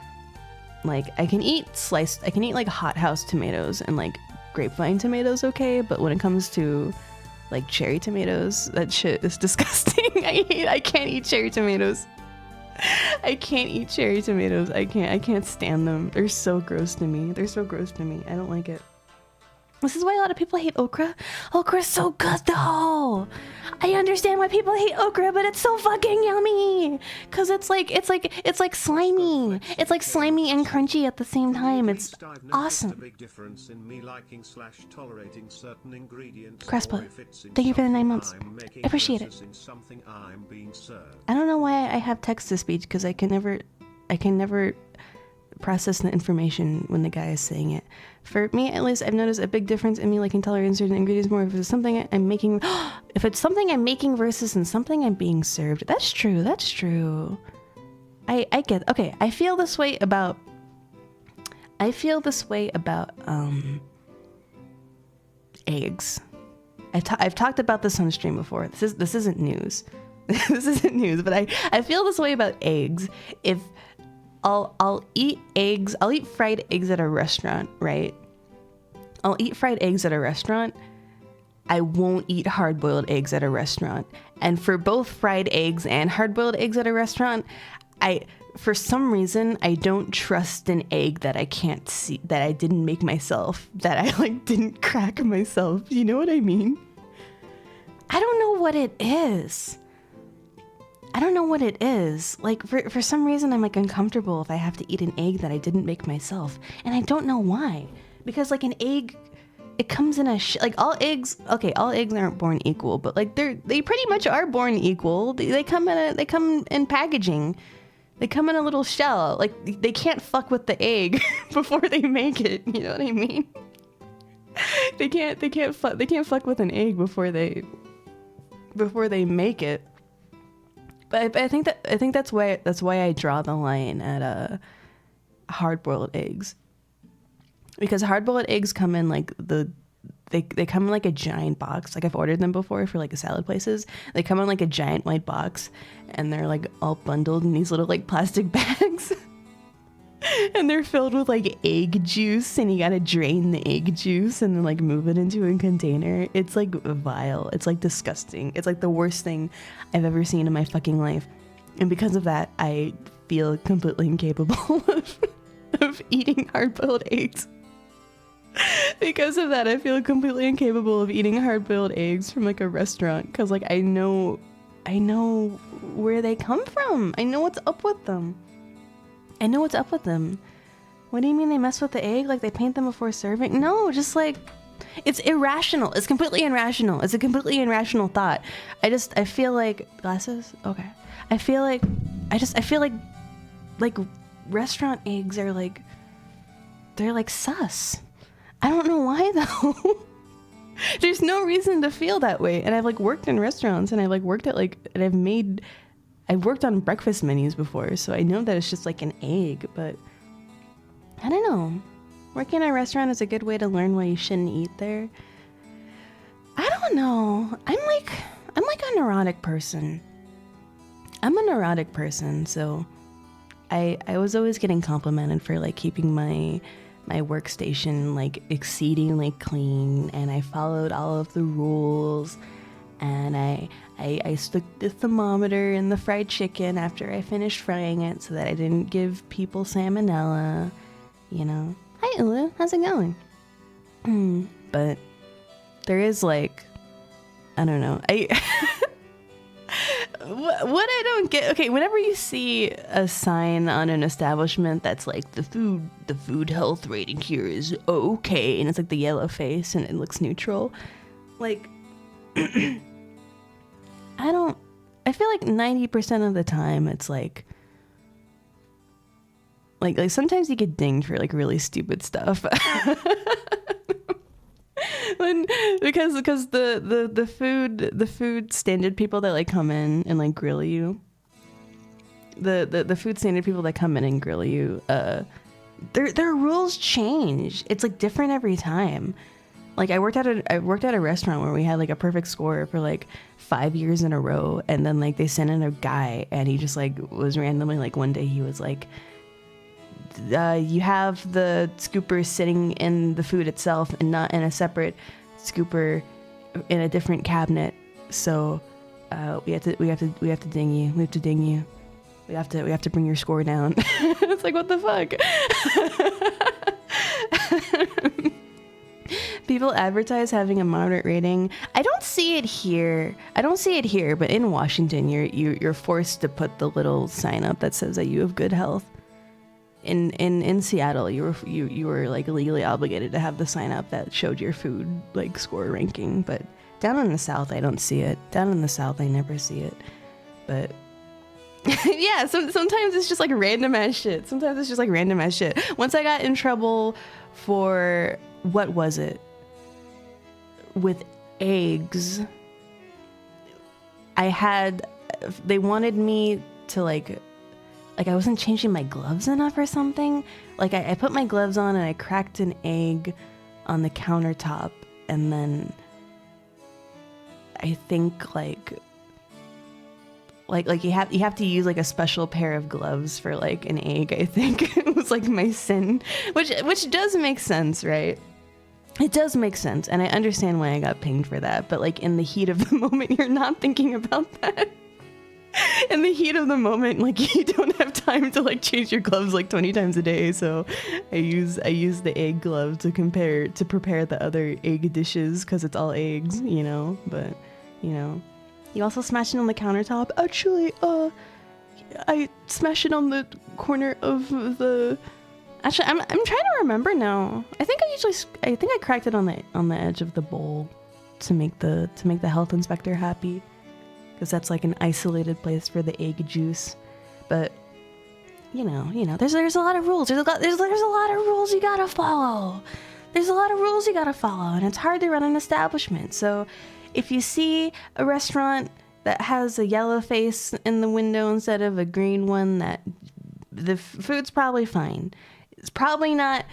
like I can eat like hothouse tomatoes and like grapevine tomatoes, okay, but when it comes to like cherry tomatoes, that shit is disgusting. I can't eat cherry tomatoes. I can't stand them. They're so gross to me. I don't like it. This is why a lot of people hate okra. Okra's so good though. I understand why people hate okra, but it's so fucking yummy. Cause it's like slimy. It's like slimy and crunchy at the same time. It's awesome. Crespa, thank you for the 9 months. I appreciate it. I don't know why I have text to speech, because I can never process the information when the guy is saying it. For me, at least, I've noticed a big difference in me liking tolerant certain ingredients more if it's something I'm making. If it's something I'm making versus in something I'm being served. That's true. I get. Okay, I feel this way about eggs. I've talked about this on stream before. This isn't news. This isn't news, but I feel this way about eggs. If I'll eat eggs. I'll eat fried eggs at a restaurant, right? I'll eat fried eggs at a restaurant. I won't eat hard-boiled eggs at a restaurant. And for both fried eggs and hard-boiled eggs at a restaurant, for some reason, I don't trust an egg that I can't see, that I didn't make myself, that I like didn't crack myself. You know what I mean? I don't know what it is. Like, for some reason, I'm like uncomfortable if I have to eat an egg that I didn't make myself. And I don't know why. Because like an egg, it comes in like all eggs aren't born equal, but like they pretty much are born equal. They come in packaging. They come in a little shell. Like, they can't fuck with the egg before they make it. You know what I mean? They can't fuck with an egg before they make it. But I think that's why I draw the line at hard-boiled eggs, because hard-boiled eggs come in like they come in like a giant box. Like, I've ordered them before for like salad places. They come in like a giant white box, and they're like all bundled in these little like plastic bags. And they're filled with like egg juice, and you gotta drain the egg juice and then like move it into a container. It's like vile. It's like disgusting. It's like the worst thing I've ever seen in my fucking life. And because of that, I feel completely incapable of eating hard-boiled eggs. Because of that, I feel completely incapable of eating hard-boiled eggs from like a restaurant, because like I know where they come from. I know what's up with them. What do you mean they mess with the egg? Like, they paint them before serving? No, just like, it's irrational. It's completely irrational. It's a completely irrational thought. I feel like glasses. Okay. I feel like restaurant eggs are like, they're like sus. I don't know why though. There's no reason to feel that way. And I've like worked in restaurants, and I've like worked at like, and I've worked on breakfast menus before, so I know that it's just like an egg, but I don't know. Working in a restaurant is a good way to learn why you shouldn't eat there. I don't know. I'm like a neurotic person. I'm a neurotic person, so I was always getting complimented for like keeping my workstation like exceedingly clean, and I followed all of the rules, and I stuck the thermometer in the fried chicken after I finished frying it so that I didn't give people salmonella, you know. Hi Ulu, how's it going? But there is like, I don't know, what I don't get, okay, whenever you see a sign on an establishment that's like the food health rating here is okay, and it's like the yellow face and it looks neutral, like I feel like 90% of the time it's like sometimes you get dinged for like really stupid stuff. because the food standard people that like come in and like grill you, the food standard people that come in and grill you, their rules change. It's like different every time. Like I worked at a restaurant where we had like a perfect score for like 5 years in a row, and then like they sent in a guy, and he just like was randomly like one day he was like, you have the scooper sitting in the food itself and not in a separate scooper in a different cabinet. So we have to ding you. We have to ding you. We have to bring your score down. It's like, what the fuck? People advertise having a moderate rating. I don't see it here, but in Washington you're forced to put the little sign up that says that you have good health. In Seattle, you were like legally obligated to have the sign up that showed your food like score ranking. But down in the South, I don't see it. Down in the South, I never see it. But yeah, sometimes it's just like random ass shit. Once I got in trouble for, what was it? With eggs, they wanted me to like I wasn't changing my gloves enough or something. Like I put my gloves on and I cracked an egg on the countertop, and then I think like you have to use like a special pair of gloves for like an egg. I think it was like my sin, which does make sense, right? It does make sense, and I understand why I got pinged for that. But like in the heat of the moment, you're not thinking about that. In the heat of the moment, like you don't have time to like change your gloves like 20 times a day. So I use the egg glove to prepare the other egg dishes, because it's all eggs, you know. But you know, you also smash it on the countertop. Actually, I smash it on the corner of the. Actually, I'm trying to remember now. I think I cracked it on the edge of the bowl to make the health inspector happy, because that's like an isolated place for the egg juice. But you know, there's a lot of rules. There's a lot of rules you gotta follow. And it's hard to run an establishment. So if you see a restaurant that has a yellow face in the window instead of a green one, that the food's probably fine. It's probably not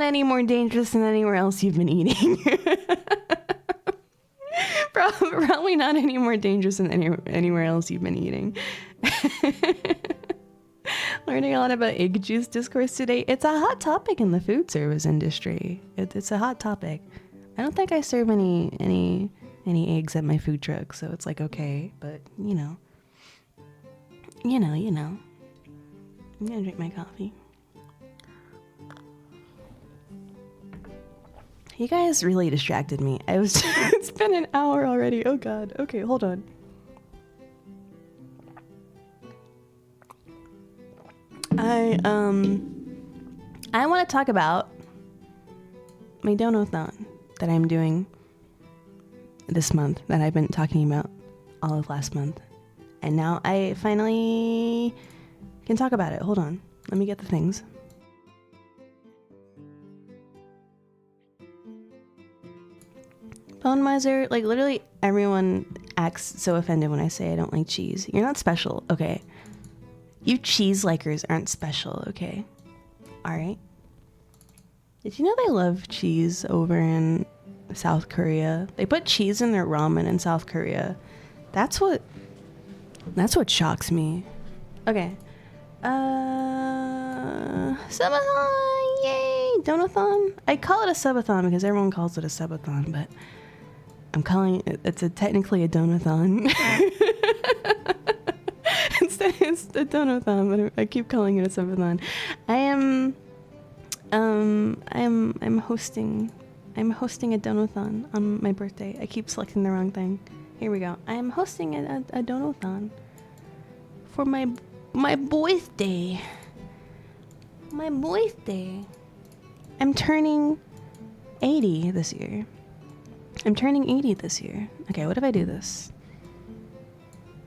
any more dangerous than anywhere else you've been eating. Probably not any more dangerous than anywhere else you've been eating. Learning a lot about egg juice discourse today. It's a hot topic in the food service industry. It's a hot topic. I don't think I serve any eggs at my food truck, so it's like okay, but you know. I'm gonna drink my coffee. You guys really distracted me. It's been an hour already. Oh god. Okay, hold on. I want to talk about my dono-thon that I'm doing this month, that I've been talking about all of last month. And now I finally can talk about it. Hold on. Let me get the things. Bone miser, like literally everyone acts so offended when I say I don't like cheese. You're not special, okay? You cheese likers aren't special, okay? All right. Did you know they love cheese over in South Korea? They put cheese in their ramen in South Korea. That's what shocks me. Okay. Subathon, yay! Donathon? I call it a subathon because everyone calls it a subathon, but I'm calling it's technically a donathon. It's a donathon, but I keep calling it a subathon. I'm hosting a donathon on my birthday. I keep selecting the wrong thing. Here we go. I am hosting a donathon for my birthday. My birthday. I'm turning 80 this year. Okay, what if I do this?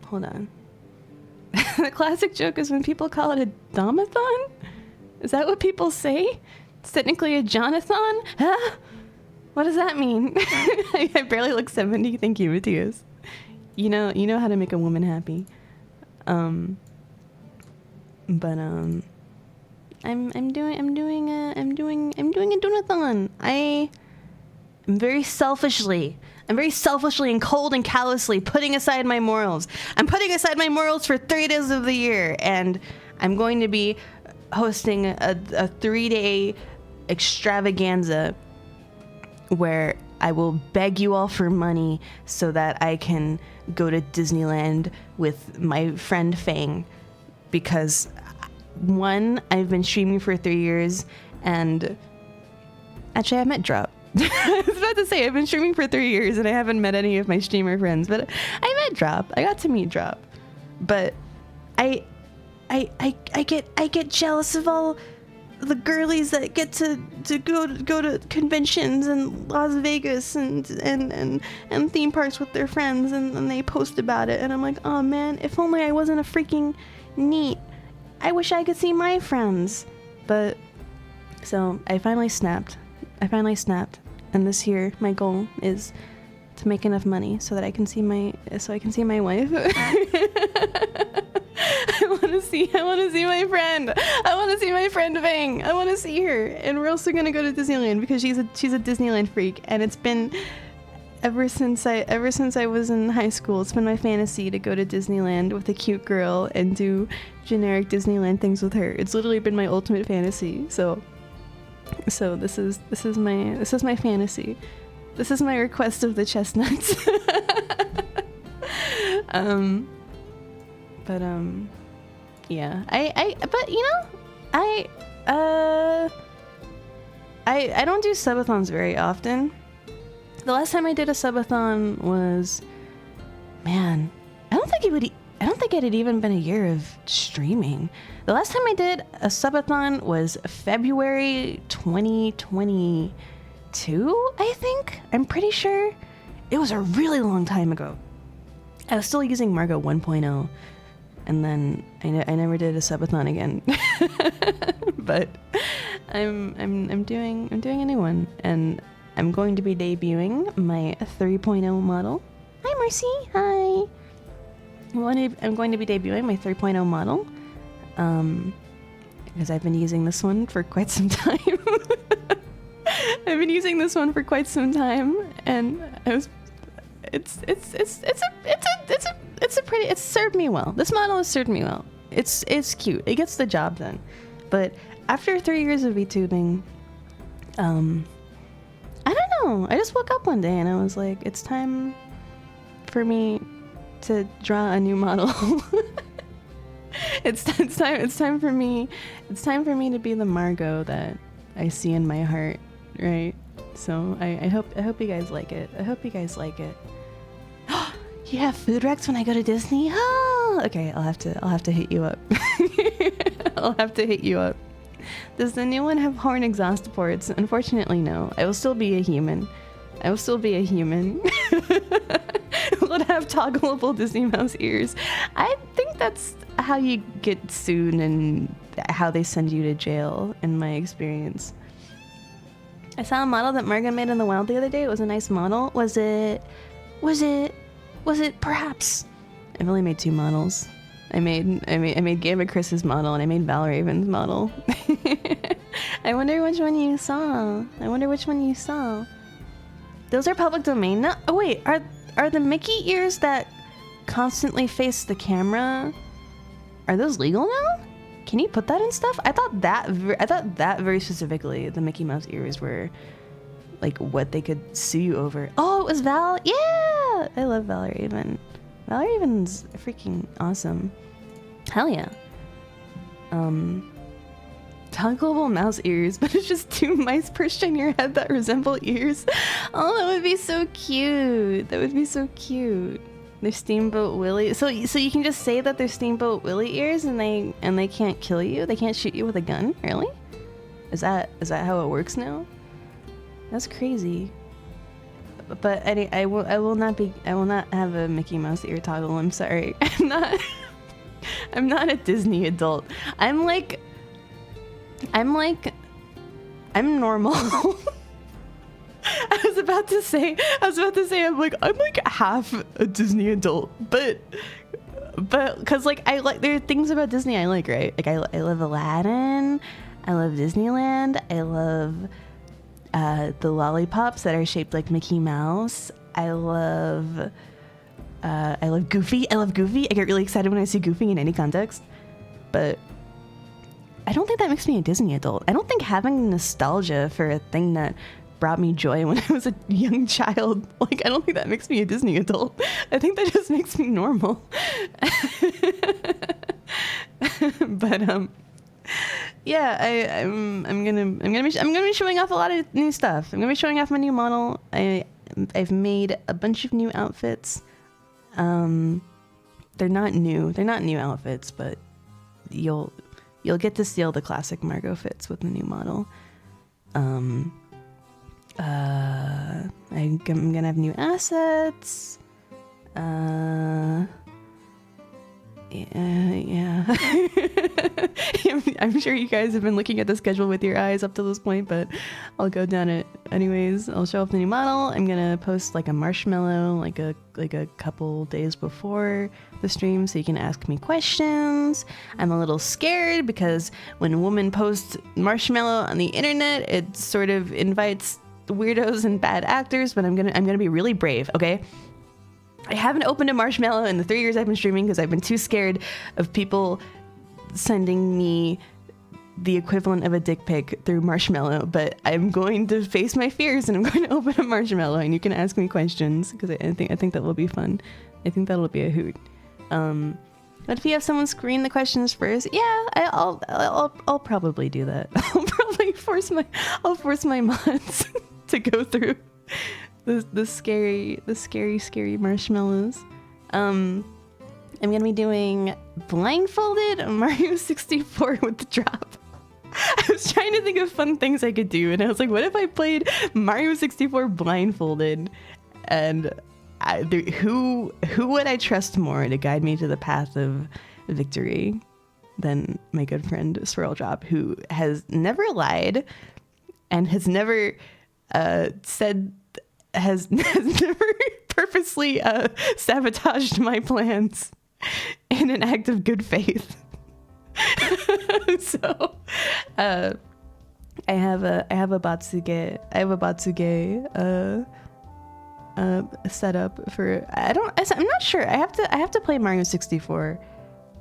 Hold on. The classic joke is when people call it a domathon? Is that what people say? It's technically a Jonathan? Huh? What does that mean? I barely look 70. Thank you, Matthias. You know how to make a woman happy. I'm doing a donathon. I'm very selfishly and cold and callously putting aside my morals. I'm putting aside my morals for 3 days of the year, and I'm going to be hosting a 3-day extravaganza where I will beg you all for money so that I can go to Disneyland with my friend Fang, because 1, I've been streaming for 3 years, and actually I met Drop. I was about to say I've been streaming for 3 years and I haven't met any of my streamer friends, but I met Drop. I got to meet Drop, but I get jealous of all the girlies that get to go to conventions in Las Vegas and theme parks with their friends, and they post about it, and I'm like, oh man, if only I wasn't a freaking NEET. I wish I could see my friends. But so I finally snapped, and this year my goal is to make enough money so that I can see my wife. I want to see my friend. I want to see my friend Vang. I want to see her. And we're also gonna go to Disneyland because she's a Disneyland freak, and it's been ever since I was in high school. It's been my fantasy to go to Disneyland with a cute girl and do generic Disneyland things with her. It's literally been my ultimate fantasy. So this is my fantasy. This is my request of the chestnuts. Yeah. I don't do subathons very often. The last time I did a subathon was, man, I don't think it had even been a year of streaming. The last time I did a subathon was February 2022, I think. I'm pretty sure. It was a really long time ago. I was still using Margo 1.0, and then I never did a subathon again. But I'm doing a new one, and I'm going to be debuting my 3.0 model. Hi, Mercy. Hi. I'm going to be debuting my 3.0 model, because I've been using this one for quite some time. And it's served me well. This model has served me well. It's cute. It gets the job done. But after 3 years of VTubing, I don't know. I just woke up one day and I was like, it's time for me to draw a new model. It's time for me to be the Margo that I see in my heart, right? So I hope you guys like it. You have food wrecks when I go to Disney? Oh, okay. I'll have to hit you up. Does the new one have horn exhaust ports? Unfortunately, no. I will still be a human. Will it have toggleable Disney Mouse ears? I think that's how you get sued and how they send you to jail, in my experience. I saw a model that Morgan made in the wild the other day. It was a nice model. Was it perhaps? I've only made 2 models. I made Gamma Chris's model and I made Valraven's model. I wonder which one you saw. Those are public domain. No, oh wait, are the Mickey ears that constantly face the camera, are those legal now? Can you put that in stuff? I thought that very specifically, the Mickey Mouse ears were like what they could sue you over. Oh, it was Val. Yeah, I love Valraven. Valraven's freaking awesome. Hell yeah. Toggleable mouse ears, but it's just 2 mice perched on your head that resemble ears. Oh, that would be so cute. They're Steamboat Willie. So you can just say that they're Steamboat Willie ears, and they can't kill you. They can't shoot you with a gun. Really? Is that how it works now? That's crazy. But I will not have a Mickey Mouse ear toggle. I'm sorry. I'm not a Disney adult. I'm normal. I was about to say I'm like half a Disney adult, but because like there are things about Disney I like, right? Like I love Aladdin, I love Disneyland, I love the lollipops that are shaped like Mickey Mouse. I love Goofy. I get really excited when I see Goofy in any context, but I don't think that makes me a Disney adult. I don't think having nostalgia for a thing that brought me joy when I was a young child, like, I don't think that makes me a Disney adult. I think that just makes me normal. But yeah, I'm gonna be showing off a lot of new stuff. I'm gonna be showing off my new model. I've made a bunch of new outfits. They're not new outfits, but you'll get to see all the classic Margot fits with the new model. I'm gonna have new assets. Yeah. I'm sure you guys have been looking at the schedule with your eyes up to this point, but I'll go down it anyways. I'll show off the new model. I'm gonna post like a marshmallow like a couple days before the stream so you can ask me questions. I'm a little scared because when a woman posts marshmallow on the internet, it sort of invites weirdos and bad actors, but I'm gonna be really brave, okay? I haven't opened a marshmallow in the 3 years I've been streaming because I've been too scared of people sending me the equivalent of a dick pic through marshmallow, but I'm going to face my fears and I'm going to open a marshmallow and you can ask me questions because I think that will be fun. I think that'll be a hoot. But if you have someone screen the questions first, yeah, I'll probably do that. I'll probably force my mods to go through the scary marshmallows. I'm gonna be doing blindfolded Mario 64 with the drop. I was trying to think of fun things I could do, and I was like, what if I played Mario 64 blindfolded? And who would I trust more to guide me to the path of victory than my good friend Swirl Drop, who has never lied and has never has never purposely sabotaged my plans in an act of good faith. So I have a Batsuge set up for I'm not sure. I have to play Mario 64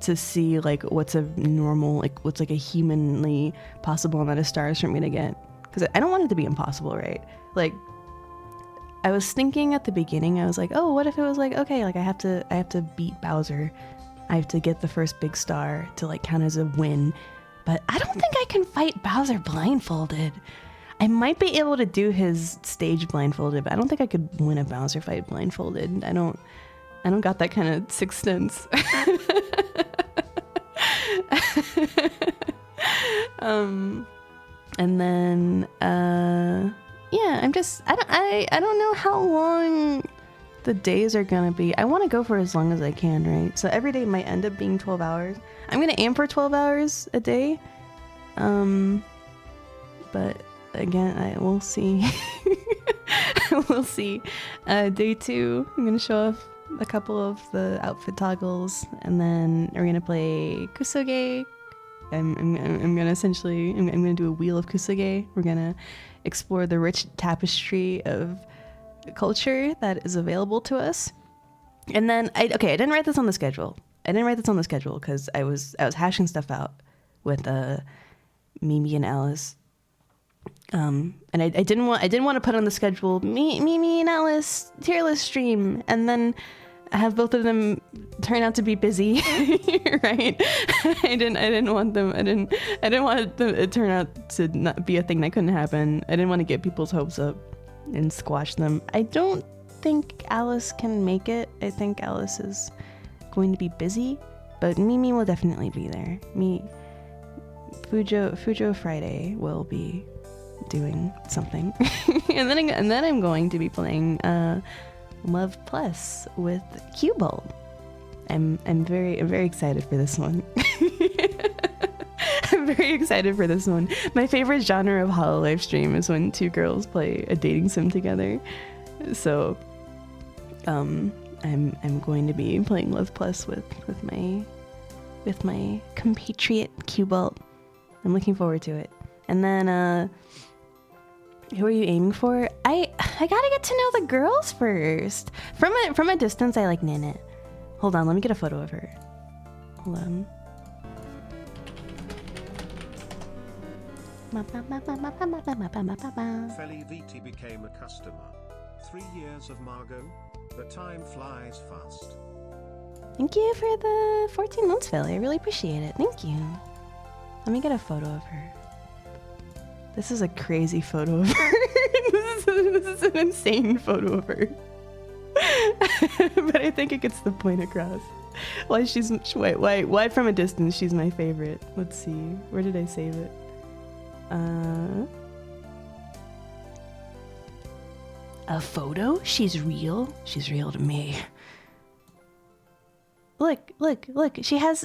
to see like what's a normal, like what's like a humanly possible amount of stars for me to get, because I don't want it to be impossible, right? Like I was thinking at the beginning, I was like, oh, what if it was like, okay, like I have to beat Bowser. I have to get the first big star to like count as a win. But I don't think I can fight Bowser blindfolded. I might be able to do his stage blindfolded, but I don't think I could win a Bowser fight blindfolded. I don't got that kind of sixth sense. And then yeah, I don't know how long the days are gonna be. I want to go for as long as I can, right? So every day might end up being 12 hours. I'm gonna aim for 12 hours a day. But again, we'll see. We'll see. Day 2, I'm gonna show off a couple of the outfit toggles, and then we're gonna play Kusoge. I'm gonna do a wheel of Kusoge. We're gonna explore the rich tapestry of culture that is available to us. And then I didn't write this on the schedule. Because I was hashing stuff out with Mimi and Alice. And I didn't want to put on the schedule Mimi and Alice tier list stream and then have both of them turn out to be busy, right? I didn't want it to turn out to not be a thing that couldn't happen. I didn't want to get people's hopes up and squash them. I don't think Alice can make it. I think Alice is going to be busy, but Mimi will definitely be there. Fujo Friday will be doing something. and then I'm going to be playing Love Plus with Q-Bolt. I'm very excited for this one. I'm very excited for this one. My favorite genre of Hololive stream is when two girls play a dating sim together. So I'm going to be playing Love Plus with my compatriot Q-Bolt. I'm looking forward to it. And then who are you aiming for? I gotta get to know the girls first. From a distance, I like Nanette. Hold on, let me get a photo of her. Hold on. Feli VT became a customer. 3 years of Margot. The time flies fast. Thank you for the 14 months, Feli. I really appreciate it. Thank you. Let me get a photo of her. This is a crazy photo of her. This is an insane photo of her. But I think it gets the point across. Why from a distance she's my favorite. Let's see. Where did I save it? A photo? She's real? She's real to me. Look. She has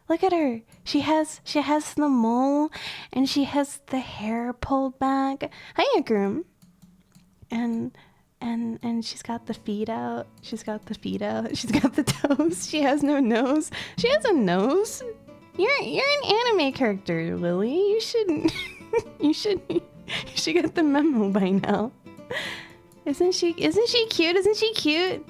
look at her. She has the mole and she has the hair pulled back. Hiya, groom. And she's got the feet out. She's got the toes. She has no nose. She has a nose. You're an anime character, Lily. You should get the memo by now. Isn't she cute? Isn't she cute?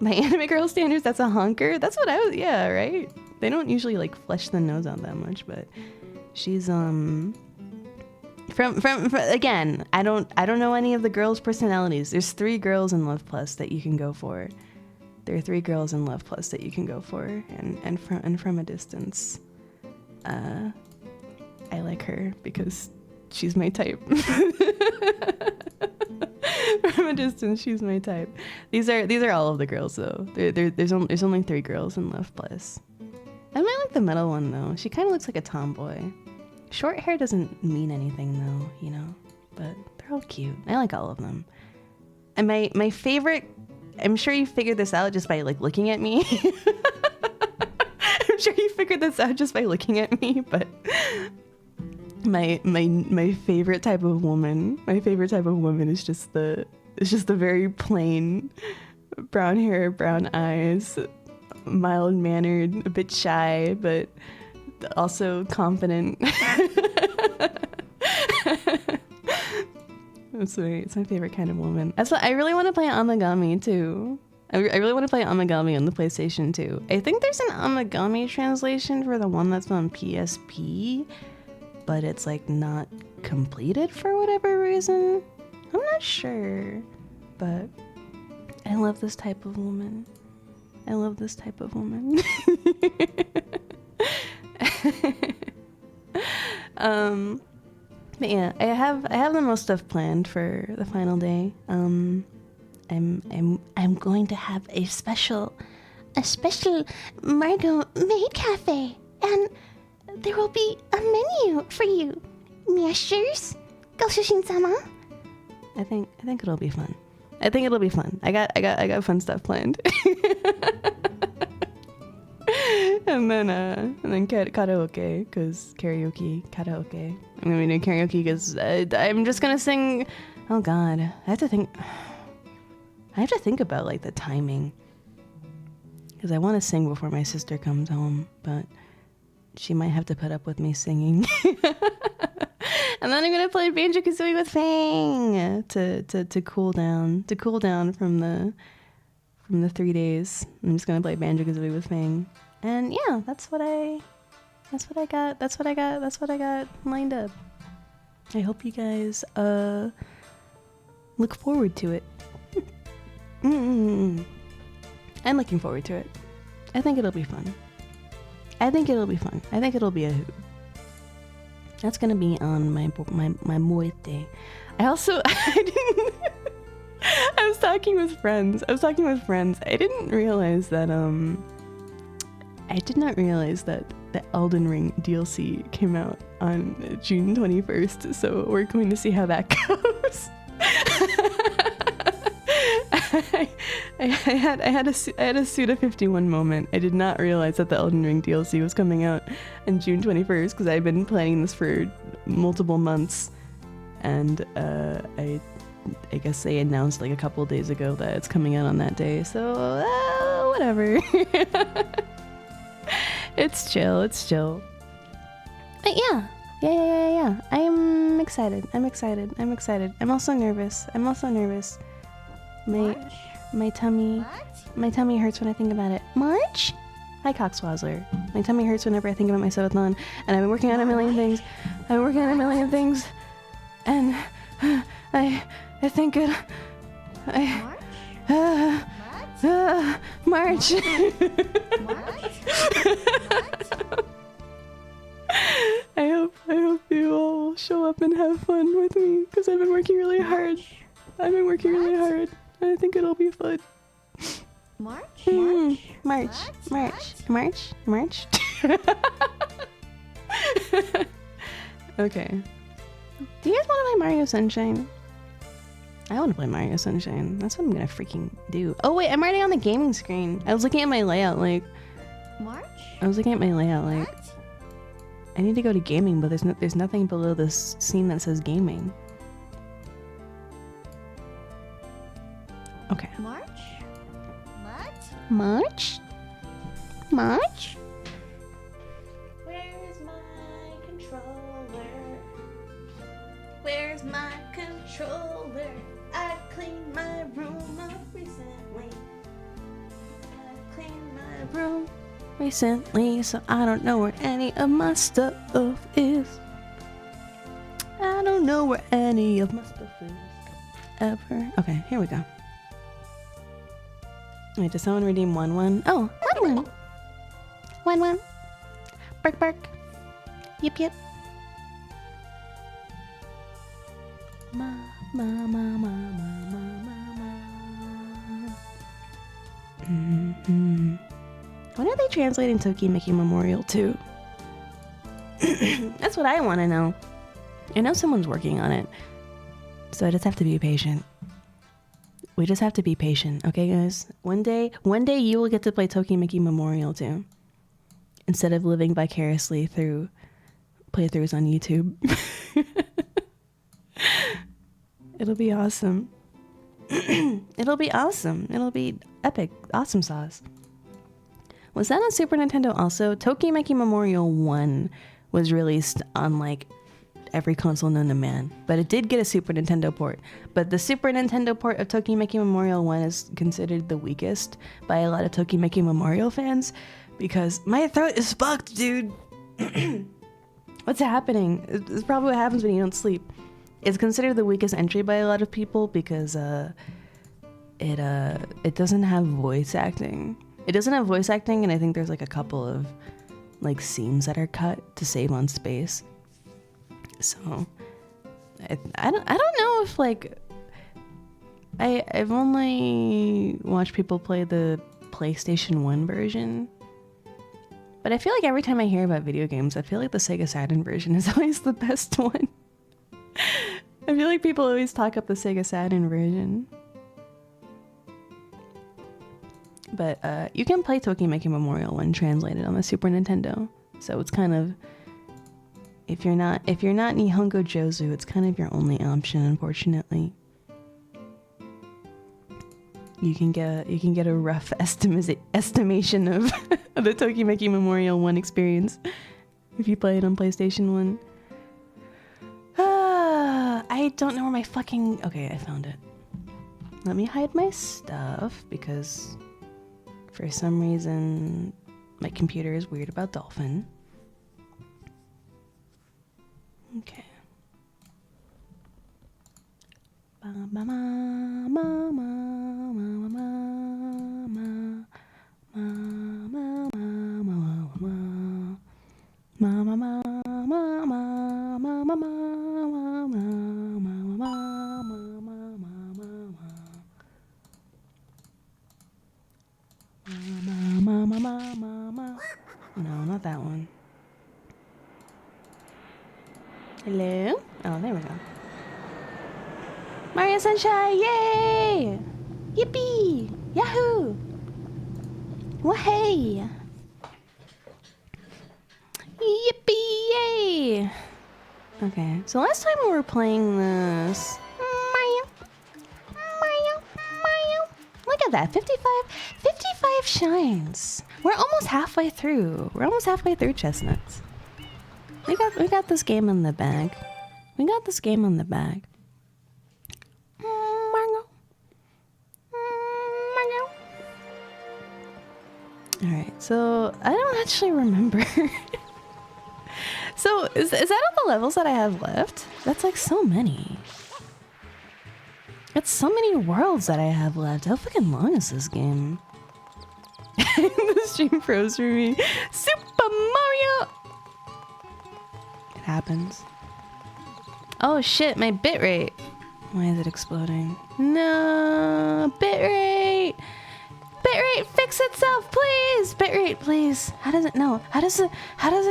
By anime girl standards, that's a honker. That's what yeah, right? They don't usually like flesh the nose out that much, but she's from again, I don't know any of the girls' personalities. There's 3 girls in Love Plus that you can go for. There are 3 girls in Love Plus that you can go for, and from a distance, I like her because she's my type. From a distance, she's my type. These are all of the girls though. There's only 3 girls in Love Plus. I might like the middle one though. She kind of looks like a tomboy. Short hair doesn't mean anything though, you know. But they're all cute. I like all of them. And my favorite. I'm sure you figured this out just by like looking at me. I'm sure you figured this out just by looking at me, but. My favorite type of woman. My favorite type of woman is just the very plain brown hair, brown eyes, mild mannered, a bit shy, but also confident. It's my favorite kind of woman. That's what I really want to play Amagami too. I really want to play Amagami on the PlayStation 2. I think there's an Amagami translation for the one that's on PSP. But it's like not completed for whatever reason. I'm not sure, but I love this type of woman. But yeah, I have the most stuff planned for the final day. I'm going to have a special Margot maid cafe, and there will be a menu for you, Masters, Goshishin-sama. I think it'll be fun. I got fun stuff planned. and then karaoke, because karaoke. I'm gonna be doing karaoke because I'm just gonna sing. Oh God, I have to think about like the timing, because I want to sing before my sister comes home, but she might have to put up with me singing. And then I'm gonna play Banjo-Kazooie with Fang to cool down from the 3 days. I'm just gonna play Banjo-Kazooie with Fang, and yeah, that's what I got lined up. I hope you guys look forward to it. I'm looking forward to it. I think it'll be fun. I think it'll be a hoot. That's gonna be on my birthday. I was talking with friends. I did not realize that the Elden Ring DLC came out on June 21st. So we're going to see how that goes. I had a Suda 51 moment. I did not realize that the Elden Ring DLC was coming out on June 21st because I've been planning this for multiple months, and I guess they announced like a couple days ago that it's coming out on that day. So whatever. It's chill. But yeah. I'm excited. I'm also nervous. My tummy hurts when I think about it. March? Hi, Cockswazzler. My tummy hurts whenever I think about my subathon, and I've been working on a million things. And I think it. March. I hope you all will show up and have fun with me, because I've been working really hard. I think it'll be fun. March. Okay. Do you guys want to play Mario Sunshine? I want to play Mario Sunshine. That's what I'm gonna freaking do. Oh wait, I'm already on the gaming screen. I was looking at my layout like. I need to go to gaming, but there's nothing below this scene that says gaming. Okay. March? Where's my controller? I cleaned my room up recently. So I don't know where any of my stuff is. Ever. Okay, here we go. Wait, does someone redeem 1-1? Oh, 1-1. 1-1. Bark, bark. Yip, yip. When are they translating Tokimeki Memorial to? That's what I want to know. I know someone's working on it, so I just have to be patient. We just have to be patient, okay, guys? One day you will get to play Tokimeki Memorial too, instead of living vicariously through playthroughs on YouTube. It'll be awesome. It'll be awesome. It'll be epic. Awesome sauce. Was that on Super Nintendo also? Tokimeki Memorial 1 was released on like every console known to man, but it did get a Super Nintendo port. But the Super Nintendo port of Tokimeki Memorial 1 is considered the weakest by a lot of Tokimeki Memorial fans because my throat is fucked, dude. What's happening? It's probably what happens when you don't sleep. It's considered the weakest entry by a lot of people because it doesn't have voice acting. And I think there's like a couple of like scenes that are cut to save on space. So I don't know if like I've only watched people play the PlayStation 1 version, but I feel like every time I hear about video games, I feel like the Sega Saturn version is always the best one. I feel like people always talk up the Sega Saturn version. But you can play Tokimeki Memorial 1 translated on the Super Nintendo. So it's kind of, if you're not Nihongo Jozu, it's kind of your only option, unfortunately. You can get a rough estimation of the Tokimeki Memorial 1 experience if you play it on PlayStation 1. I don't know where my fucking... Okay, I found it. Let me hide my stuff because for some reason my computer is weird about Dolphin. Okay. No, not that one. Hello? Oh, there we go. Mario Sunshine! Yay! Yippee! Yahoo! Wahey! Yippee! Yay! Okay, so last time we were playing this... Mario. Look at that, 55 shines. We're almost halfway through. We're almost halfway through Chestnuts. We got this game in the bag. We got this game in the bag. Mario. Alright, so I don't actually remember. So is that all the levels that I have left? That's like so many. That's so many worlds that I have left. How fucking long is this game? The stream froze for me. Super Mario! It happens. Oh shit, my bitrate. Why is it exploding? No, bitrate! Bitrate, fix itself, please! Bitrate, please. How does it know? How does it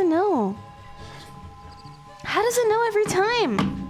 know? How does it know every time?